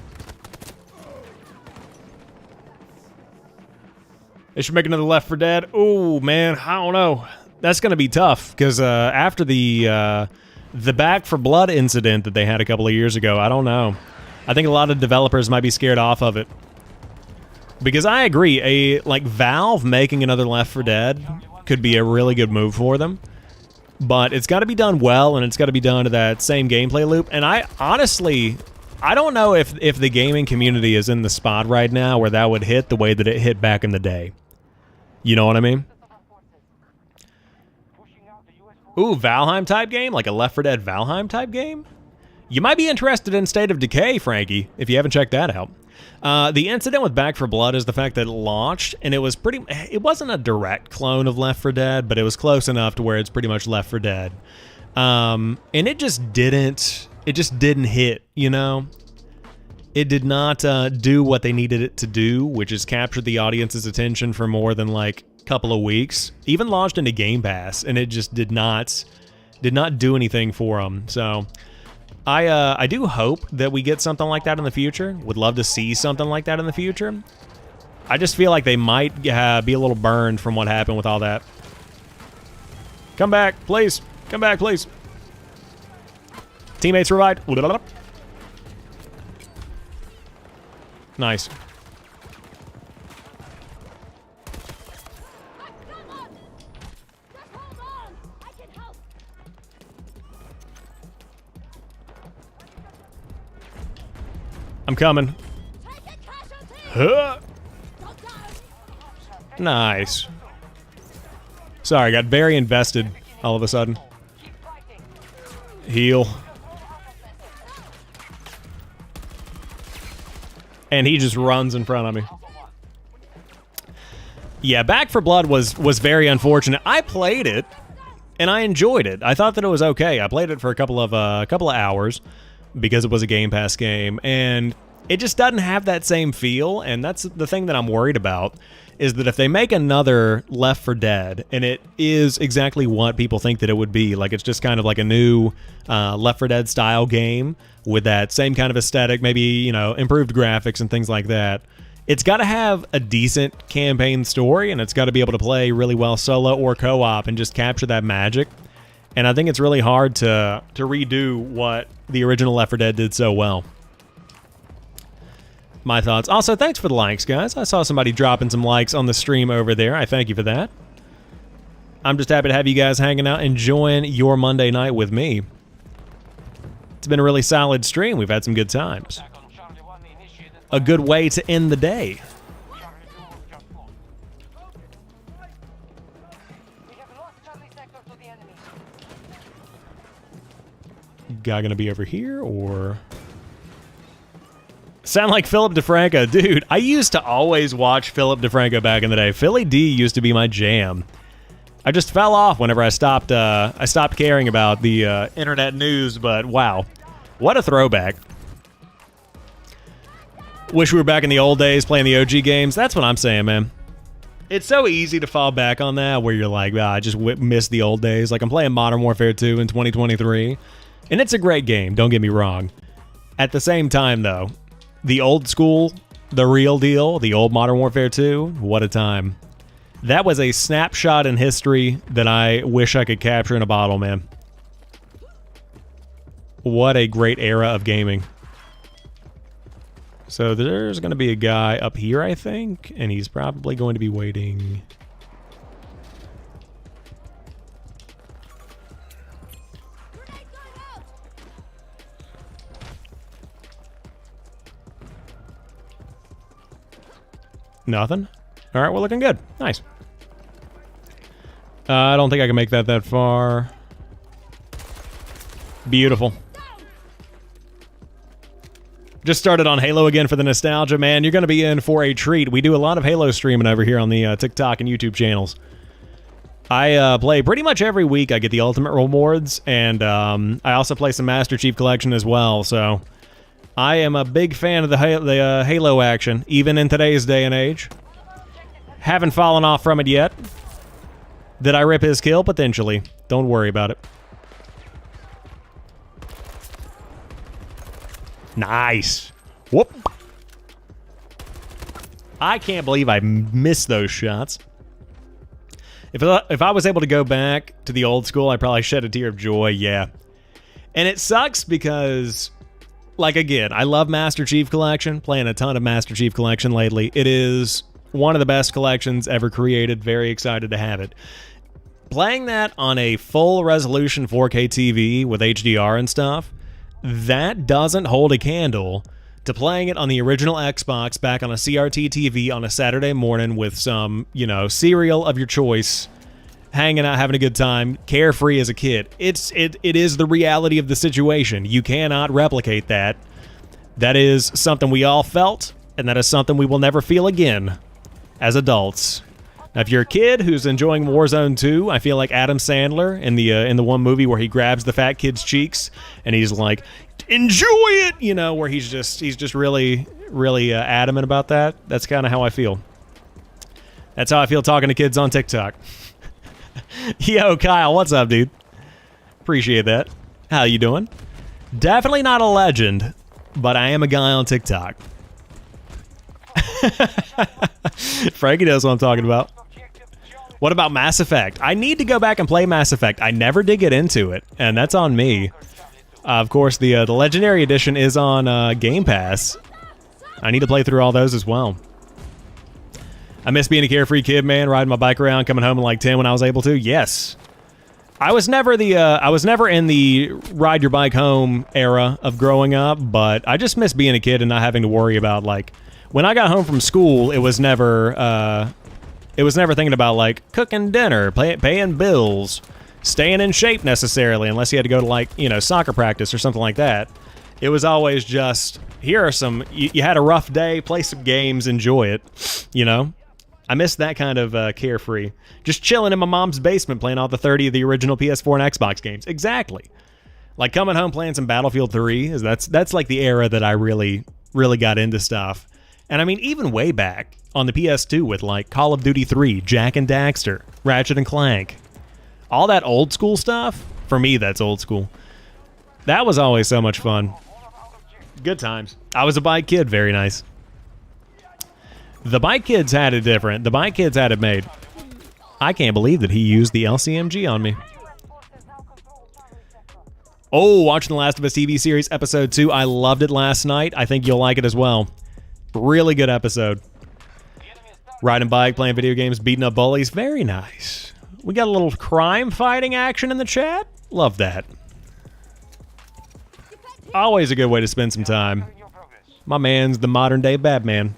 They should make another Left 4 Dead. Oh man, I don't know. That's gonna be tough because after the Back for Blood incident that they had a couple of years ago, I don't know. I think a lot of developers might be scared off of it. Because I agree, like Valve making another Left 4 Dead could be a really good move for them. But it's got to be done well, and it's got to be done to that same gameplay loop. And I honestly, I don't know if the gaming community is in the spot right now where that would hit the way that it hit back in the day. You know what I mean? Ooh, Valheim type game? Like a Left 4 Dead Valheim type game? You might be interested in State of Decay, Frankie, if you haven't checked that out. The incident with Back for Blood is the fact that it launched, and it wasn't a direct clone of Left 4 Dead, but it was close enough to where it's pretty much Left 4 Dead. And it just didn't hit, you know? It did not do what they needed it to do, which is capture the audience's attention for more than like a couple of weeks. Even launched into Game Pass, and it just did not do anything for them. So I do hope that we get something like that in the future. Would love to see something like that in the future. I just feel like they might be a little burned from what happened with all that. Come back, please. Come back, please. Teammates revived. Nice. I'm coming. Huh. Nice. Sorry, got very invested all of a sudden. Heal. And he just runs in front of me. Yeah, Back for Blood was very unfortunate. I played it, and I enjoyed it. I thought that it was okay. I played it for a couple of hours because it was a Game Pass game, and it just doesn't have that same feel, and that's the thing that I'm worried about, is that if they make another Left 4 Dead, and it is exactly what people think that it would be, like it's just kind of like a new Left 4 Dead style game with that same kind of aesthetic, maybe, you know, improved graphics and things like that, it's got to have a decent campaign story, and it's got to be able to play really well solo or co-op and just capture that magic. And I think it's really hard to redo what the original Left 4 Dead did so well. My thoughts. Also, thanks for the likes, guys. I saw somebody dropping some likes on the stream over there. I thank you for that. I'm just happy to have you guys hanging out, enjoying your Monday night with me. It's been a really solid stream. We've had some good times. A good way to end the day. Guy gonna be over here, or... Sound like Philip DeFranco. Dude, I used to always watch Philip DeFranco back in the day. Philly D used to be my jam. I just fell off whenever I stopped caring about the internet news, but wow. What a throwback. Wish we were back in the old days playing the OG games. That's what I'm saying, man. It's so easy to fall back on that, where you're like, I just miss the old days. Like, I'm playing Modern Warfare 2 in 2023, and it's a great game, don't get me wrong. At the same time, though, the old school, the real deal, the old Modern Warfare 2, what a time. That was a snapshot in history that I wish I could capture in a bottle, man. What a great era of gaming. So there's going to be a guy up here, I think, and he's probably going to be waiting. Nothing? All right, we're looking good. Nice. I don't think I can make that far. Beautiful. Just started on Halo again for the nostalgia, man. You're going to be in for a treat. We do a lot of Halo streaming over here on the TikTok and YouTube channels. I play pretty much every week. I get the Ultimate Rewards, and I also play some Master Chief Collection as well, so I am a big fan of the Halo action, even in today's day and age. Haven't fallen off from it yet. Did I rip his kill? Potentially. Don't worry about it. Nice. Whoop. I can't believe I missed those shots. If I was able to go back to the old school, I'd probably shed a tear of joy, yeah. And it sucks because, like, again, I love Master Chief Collection, playing a ton of Master Chief Collection lately. It is one of the best collections ever created. Very excited to have it. Playing that on a full resolution 4K TV with HDR and stuff, that doesn't hold a candle to playing it on the original Xbox back on a CRT TV on a Saturday morning with some, you know, cereal of your choice, hanging out, having a good time, carefree as a kid. It is the reality of the situation. You cannot replicate that. That is something we all felt, and that is something we will never feel again as adults. Now, if you're a kid who's enjoying Warzone 2, I feel like Adam Sandler in the one movie where he grabs the fat kid's cheeks and he's like, "Enjoy it," you know, where he's just really adamant about that. That's kind of how I feel. That's how I feel talking to kids on TikTok. Yo, Kyle, what's up, dude? Appreciate that. How you doing? Definitely not a legend, but I am a guy on TikTok. Frankie knows what I'm talking about. What about Mass Effect? I need to go back and play Mass Effect. I never did get into it, and that's on me. Of course, the Legendary Edition is on Game Pass. I need to play through all those as well. I miss being a carefree kid, man, riding my bike around, coming home at like 10 when I was able to. Yes. I was never in the ride your bike home era of growing up, but I just miss being a kid and not having to worry about, like, when I got home from school, it was never thinking about, like, cooking dinner, paying bills, staying in shape necessarily, unless you had to go to, like, you know, soccer practice or something like that. It was always just, here are some, you had a rough day, play some games, enjoy it, you know? I miss that kind of carefree. Just chilling in my mom's basement playing all the 30 of the original PS4 and Xbox games. Exactly. Like coming home playing some Battlefield 3, that's like the era that I really got into stuff. And I mean, even way back on the PS2 with like Call of Duty 3, Jak and Daxter, Ratchet and Clank. All that old school stuff, for me, that's old school. That was always so much fun. Good times. I was a bike kid, very nice. The bike kids had it different. The bike kids had it made. I can't believe that he used the LCMG on me. Oh, watching The Last of Us TV series, episode 2. I loved it last night. I think you'll like it as well. Really good episode. Riding bike, playing video games, beating up bullies. Very nice. We got a little crime fighting action in the chat. Love that. Always a good way to spend some time. My man's the modern day Batman.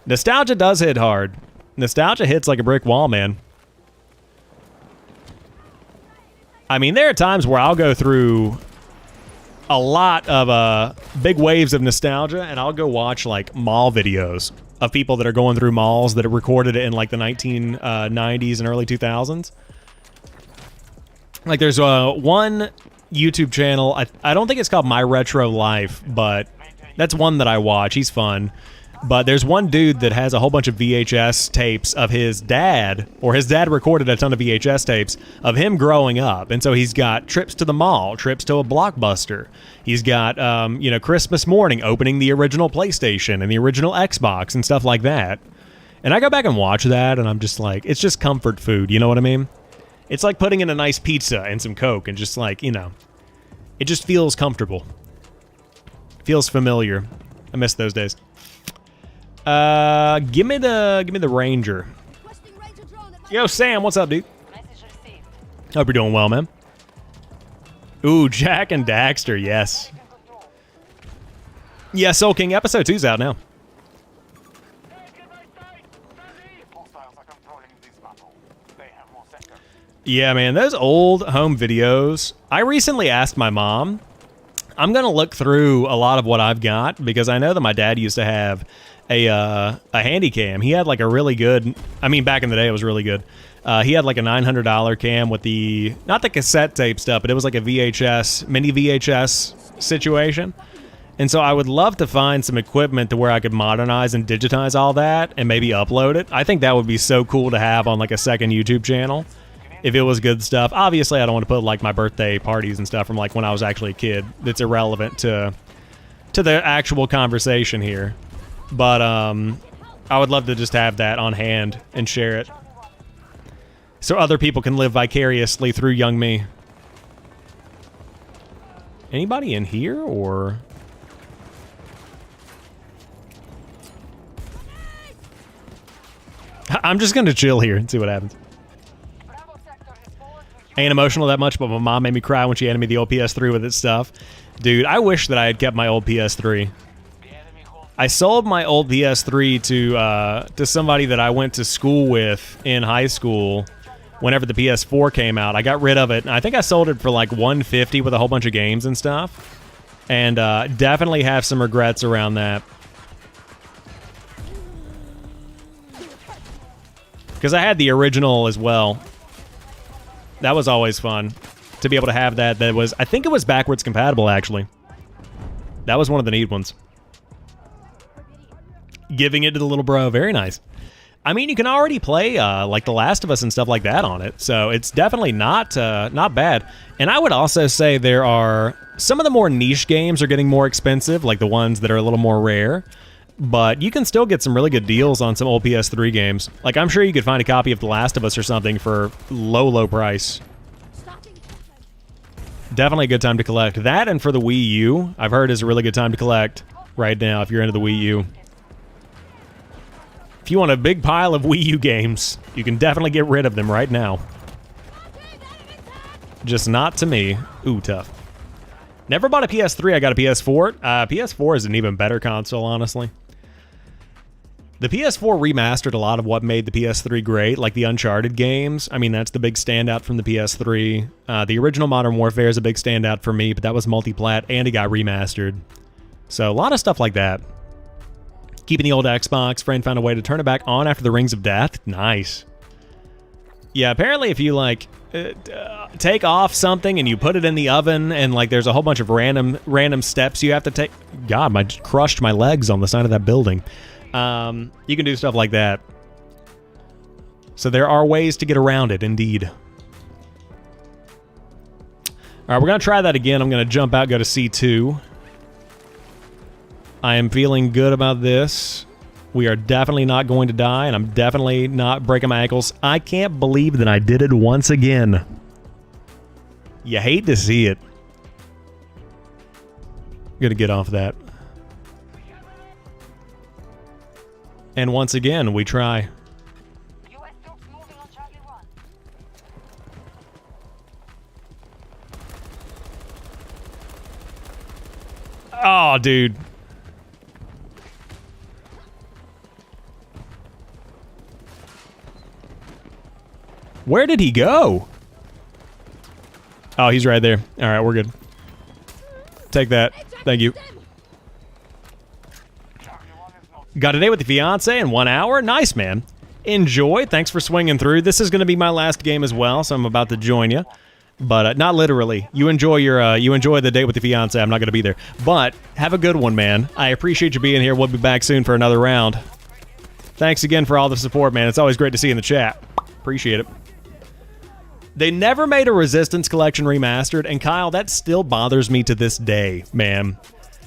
Nostalgia does hit hard. Nostalgia hits like a brick wall, man. I mean, there are times where I'll go through a lot of big waves of nostalgia, and I'll go watch like mall videos of people that are going through malls that have recorded it in like the 1990s and early 2000s. Like there's one YouTube channel, I don't think it's called My Retro Life, but that's one that I watch. He's fun. But there's one dude that has a whole bunch of VHS tapes of his dad, or his dad recorded a ton of VHS tapes of him growing up. And so he's got trips to the mall, trips to a Blockbuster. He's got, you know, Christmas morning opening the original PlayStation and the original Xbox and stuff like that. And I go back and watch that, and I'm just like, it's just comfort food, you know what I mean? It's like putting in a nice pizza and some Coke and just like, you know, it just feels comfortable. Feels familiar. I miss those days. Give me the Ranger. Yo, Sam, what's up, dude? Hope you're doing well, man. Ooh, Jak and Daxter, yes. Yeah, Soul King episode 2's out now. Yeah, man, those old home videos. I recently asked my mom I'm going to look through a lot of what I've got because I know that my dad used to have a handy cam. He had like a really good, I mean, back in the day it was really good. He had like a $900 cam with the, not the cassette tape stuff, but it was like a VHS, mini VHS situation. And so I would love to find some equipment to where I could modernize and digitize all that and maybe upload it. I think that would be so cool to have on like a second YouTube channel if it was good stuff. Obviously, I don't want to put like my birthday parties and stuff from like when I was actually a kid. That's irrelevant to the actual conversation here. But I would love to just have that on hand and share it so other people can live vicariously through young me. Anybody in here or... I'm just gonna chill here and see what happens. Ain't emotional that much, but my mom made me cry when she handed me the old PS3 with its stuff. Dude, I wish that I had kept my old PS3. I sold my old PS3 to somebody that I went to school with in high school whenever the PS4 came out. I got rid of it, and I think I sold it for like $150 with a whole bunch of games and stuff. And definitely have some regrets around that. Because I had the original as well. That was always fun to be able to have that. That was, I think it was backwards compatible, actually. That was one of the neat ones. Giving it to the little bro. Very nice. I mean, you can already play like The Last of Us and stuff like that on it. So it's definitely not bad. And I would also say there are some of the more niche games are getting more expensive, like the ones that are a little more rare. But you can still get some really good deals on some old PS3 games. Like, I'm sure you could find a copy of The Last of Us or something for low price. Definitely a good time to collect. That and for the Wii U, I've heard is a really good time to collect right now if you're into the Wii U. If you want a big pile of Wii U games, you can definitely get rid of them right now. Just not to me. Ooh, tough. Never bought a PS3, I got a PS4. PS4 is an even better console, honestly. The PS4 remastered a lot of what made the PS3 great, like the Uncharted games. I mean, that's the big standout from the PS3. The original Modern Warfare is a big standout for me, but that was multi-plat and it got remastered. So a lot of stuff like that. Keeping the old Xbox, friend found a way to turn it back on after the Rings of Death. Nice. Yeah, apparently if you like take off something and you put it in the oven and like there's a whole bunch of random steps you have to take. God, I just crushed my legs on the side of that building. You can do stuff like that. So there are ways to get around it, indeed. All right, we're going to try that again. I'm going to jump out, go to C2. I am feeling good about this. We are definitely not going to die, and I'm definitely not breaking my ankles. I can't believe that I did it once again. You hate to see it. I'm going to get off that. And once again, we try. US troops moving on Charlie 1. Oh, dude. Where did he go? Oh, he's right there. All right, we're good. Take that. Thank you. Got a date with the fiance in 1 hour. Nice, man. Enjoy. Thanks for swinging through. This is going to be my last game as well, so I'm about to join you. But not literally. You enjoy the date with the fiance. I'm not going to be there. But have a good one, man. I appreciate you being here. We'll be back soon for another round. Thanks again for all the support, man. It's always great to see you in the chat. Appreciate it. They never made a Resistance Collection remastered, and Kyle, that still bothers me to this day, man.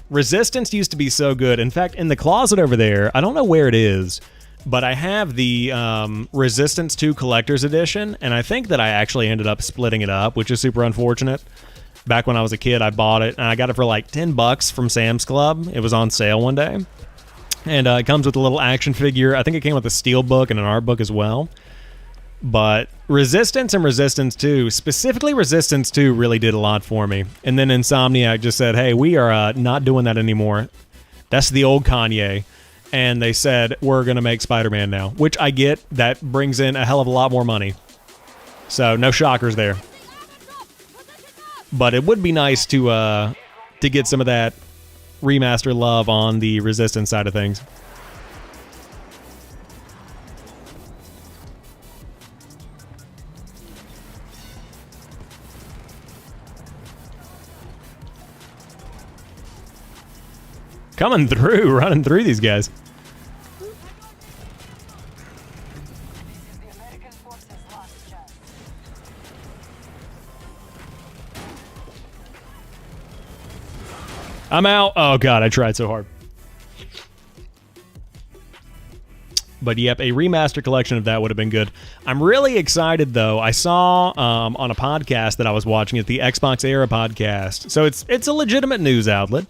Resistance used to be so good. In fact, in the closet over there, I don't know where it is, but I have the Resistance 2 Collector's Edition, and I think that I actually ended up splitting it up, which is super unfortunate. Back when I was a kid, I bought it, and I got it for like $10 from Sam's Club. It was on sale one day. And it comes with a little action figure. I think it came with a steel book and an art book as well. But Resistance and Resistance 2, specifically Resistance 2, really did a lot for me. And then Insomniac just said, hey, we are not doing that anymore. That's the old Kanye. And they said, we're going to make Spider-Man now. Which I get. That brings in a hell of a lot more money. So, no shockers there. But it would be nice to to get some of that remaster love on the Resistance side of things. Coming through, running through these guys. The American forces lost chance. I'm out. Oh, God, I tried so hard. But, yep, a remaster collection of that would have been good. I'm really excited, though. I saw on a podcast that I was watching it, the Xbox Era podcast. So it's a legitimate news outlet.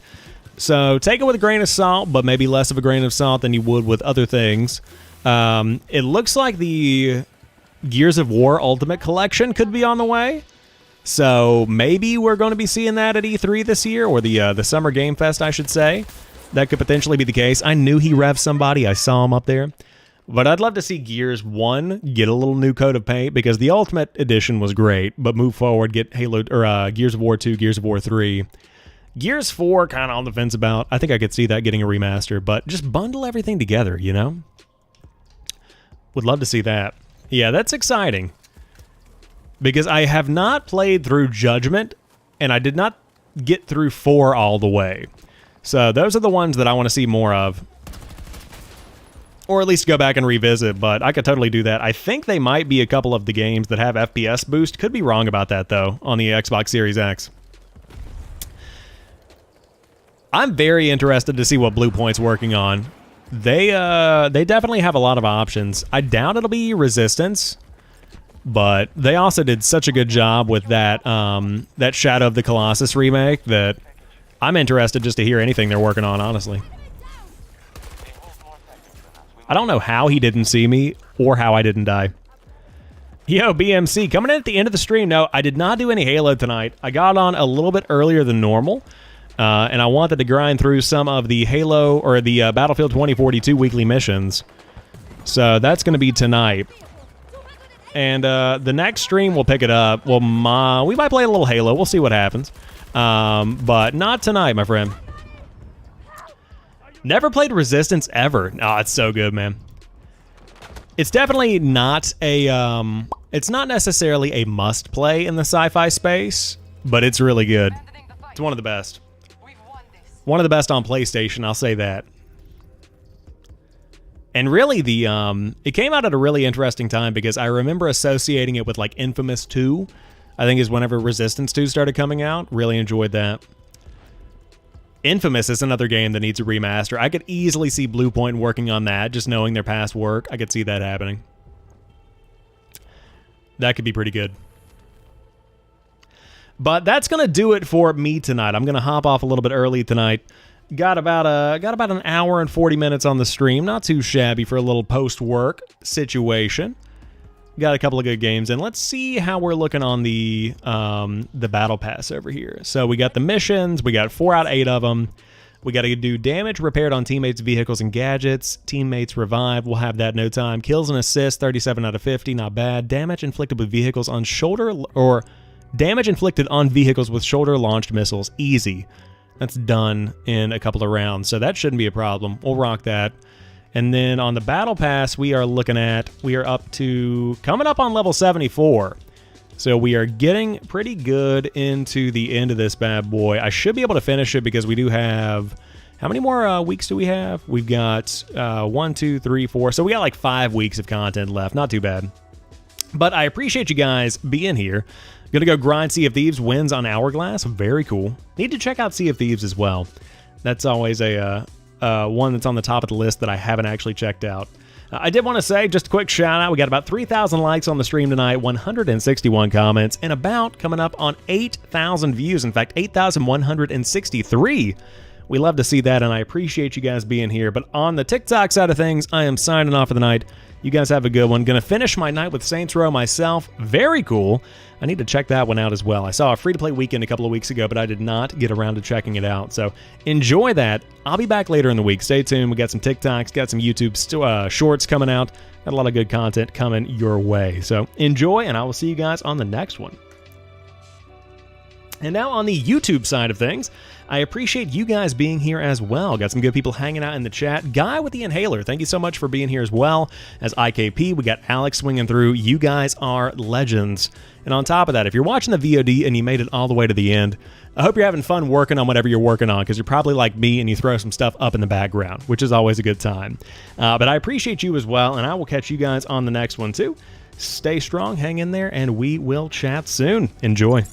So take it with a grain of salt, but maybe less of a grain of salt than you would with other things. It looks like the Gears of War Ultimate Collection could be on the way. So maybe we're going to be seeing that at E3 this year, or the Summer Game Fest, I should say. That could potentially be the case. I knew he revved somebody. I saw him up there. But I'd love to see Gears 1 get a little new coat of paint, because the Ultimate Edition was great, but move forward, get Halo or Gears of War 2, Gears of War 3. Gears 4, kind of on the fence about. I think I could see that getting a remaster, but just bundle everything together, you know? Would love to see that. Yeah, that's exciting. Because I have not played through Judgment, and I did not get through 4 all the way. So those are the ones that I want to see more of. Or at least go back and revisit, but I could totally do that. I think they might be a couple of the games that have FPS boost. Could be wrong about that, though, on the Xbox Series X. I'm very interested to see what Blue Point's working on. They definitely have a lot of options. I doubt it'll be Resistance, but they also did such a good job with that that Shadow of the Colossus remake that I'm interested just to hear anything they're working on, honestly. I don't know how he didn't see me or how I didn't die. Yo, BMC, coming in at the end of the stream. No, I did not do any Halo tonight. I got on a little bit earlier than normal. And I wanted to grind through some of the Halo or the Battlefield 2042 weekly missions. So that's going to be tonight. And the next stream we'll pick it up. Well, we might play a little Halo. We'll see what happens. But not tonight, my friend. Never played Resistance ever. Oh, it's so good, man. It's definitely not a... it's not necessarily a must-play in the sci-fi space, but it's really good. It's one of the best. One of the best on PlayStation, I'll say that. And really, it came out at a really interesting time, because I remember associating it with, like, Infamous 2. I think is whenever Resistance 2 started coming out. Really enjoyed that. Infamous is another game that needs a remaster. I could easily see Blue Point working on that, just knowing their past work. I could see that happening. That could be pretty good. But that's going to do it for me tonight. I'm going to hop off a little bit early tonight. Got about an hour and 40 minutes on the stream. Not too shabby for a little post-work situation. Got a couple of good games, and let's see how we're looking on the Battle Pass over here. So we got the missions. We got 4 out of 8 of them. We got to do damage repaired on teammates' vehicles and gadgets. Teammates revived. We'll have that in no time. Kills and assists, 37 out of 50. Not bad. Damage inflicted with vehicles on shoulder or... Damage inflicted on vehicles with shoulder-launched missiles. Easy. That's done in a couple of rounds, so that shouldn't be a problem. We'll rock that. And then on the Battle Pass, we are up to... Coming up on level 74. So we are getting pretty good into the end of this bad boy. I should be able to finish it because we do have... How many more weeks do we have? We've got 1, 2, 3, 4. So we got like 5 weeks of content left. Not too bad. But I appreciate you guys being here. Gonna go grind Sea of Thieves wins on Hourglass. Very cool. Need to check out Sea of Thieves as well. That's always a one that's on the top of the list that I haven't actually checked out. I did want to say, just a quick shout out, we got about 3,000 likes on the stream tonight, 161 comments, and about coming up on 8,000 views. In fact, 8,163. We love to see that, and I appreciate you guys being here. But on the TikTok side of things, I am signing off for the night. You guys have a good one. Gonna finish my night with Saints Row myself. Very cool. I need to check that one out as well. I saw a free-to-play weekend a couple of weeks ago, but I did not get around to checking it out. So enjoy that. I'll be back later in the week. Stay tuned. We got some TikToks, got some YouTube shorts coming out. Got a lot of good content coming your way. So enjoy, and I will see you guys on the next one. And now on the YouTube side of things, I appreciate you guys being here as well. Got some good people hanging out in the chat. Guy with the inhaler, thank you so much for being here as well. As IKP, we got Alex swinging through. You guys are legends. And on top of that, if you're watching the VOD and you made it all the way to the end, I hope you're having fun working on whatever you're working on, because you're probably like me and you throw some stuff up in the background, which is always a good time. But I appreciate you as well, and I will catch you guys on the next one too. Stay strong, hang in there, and we will chat soon. Enjoy.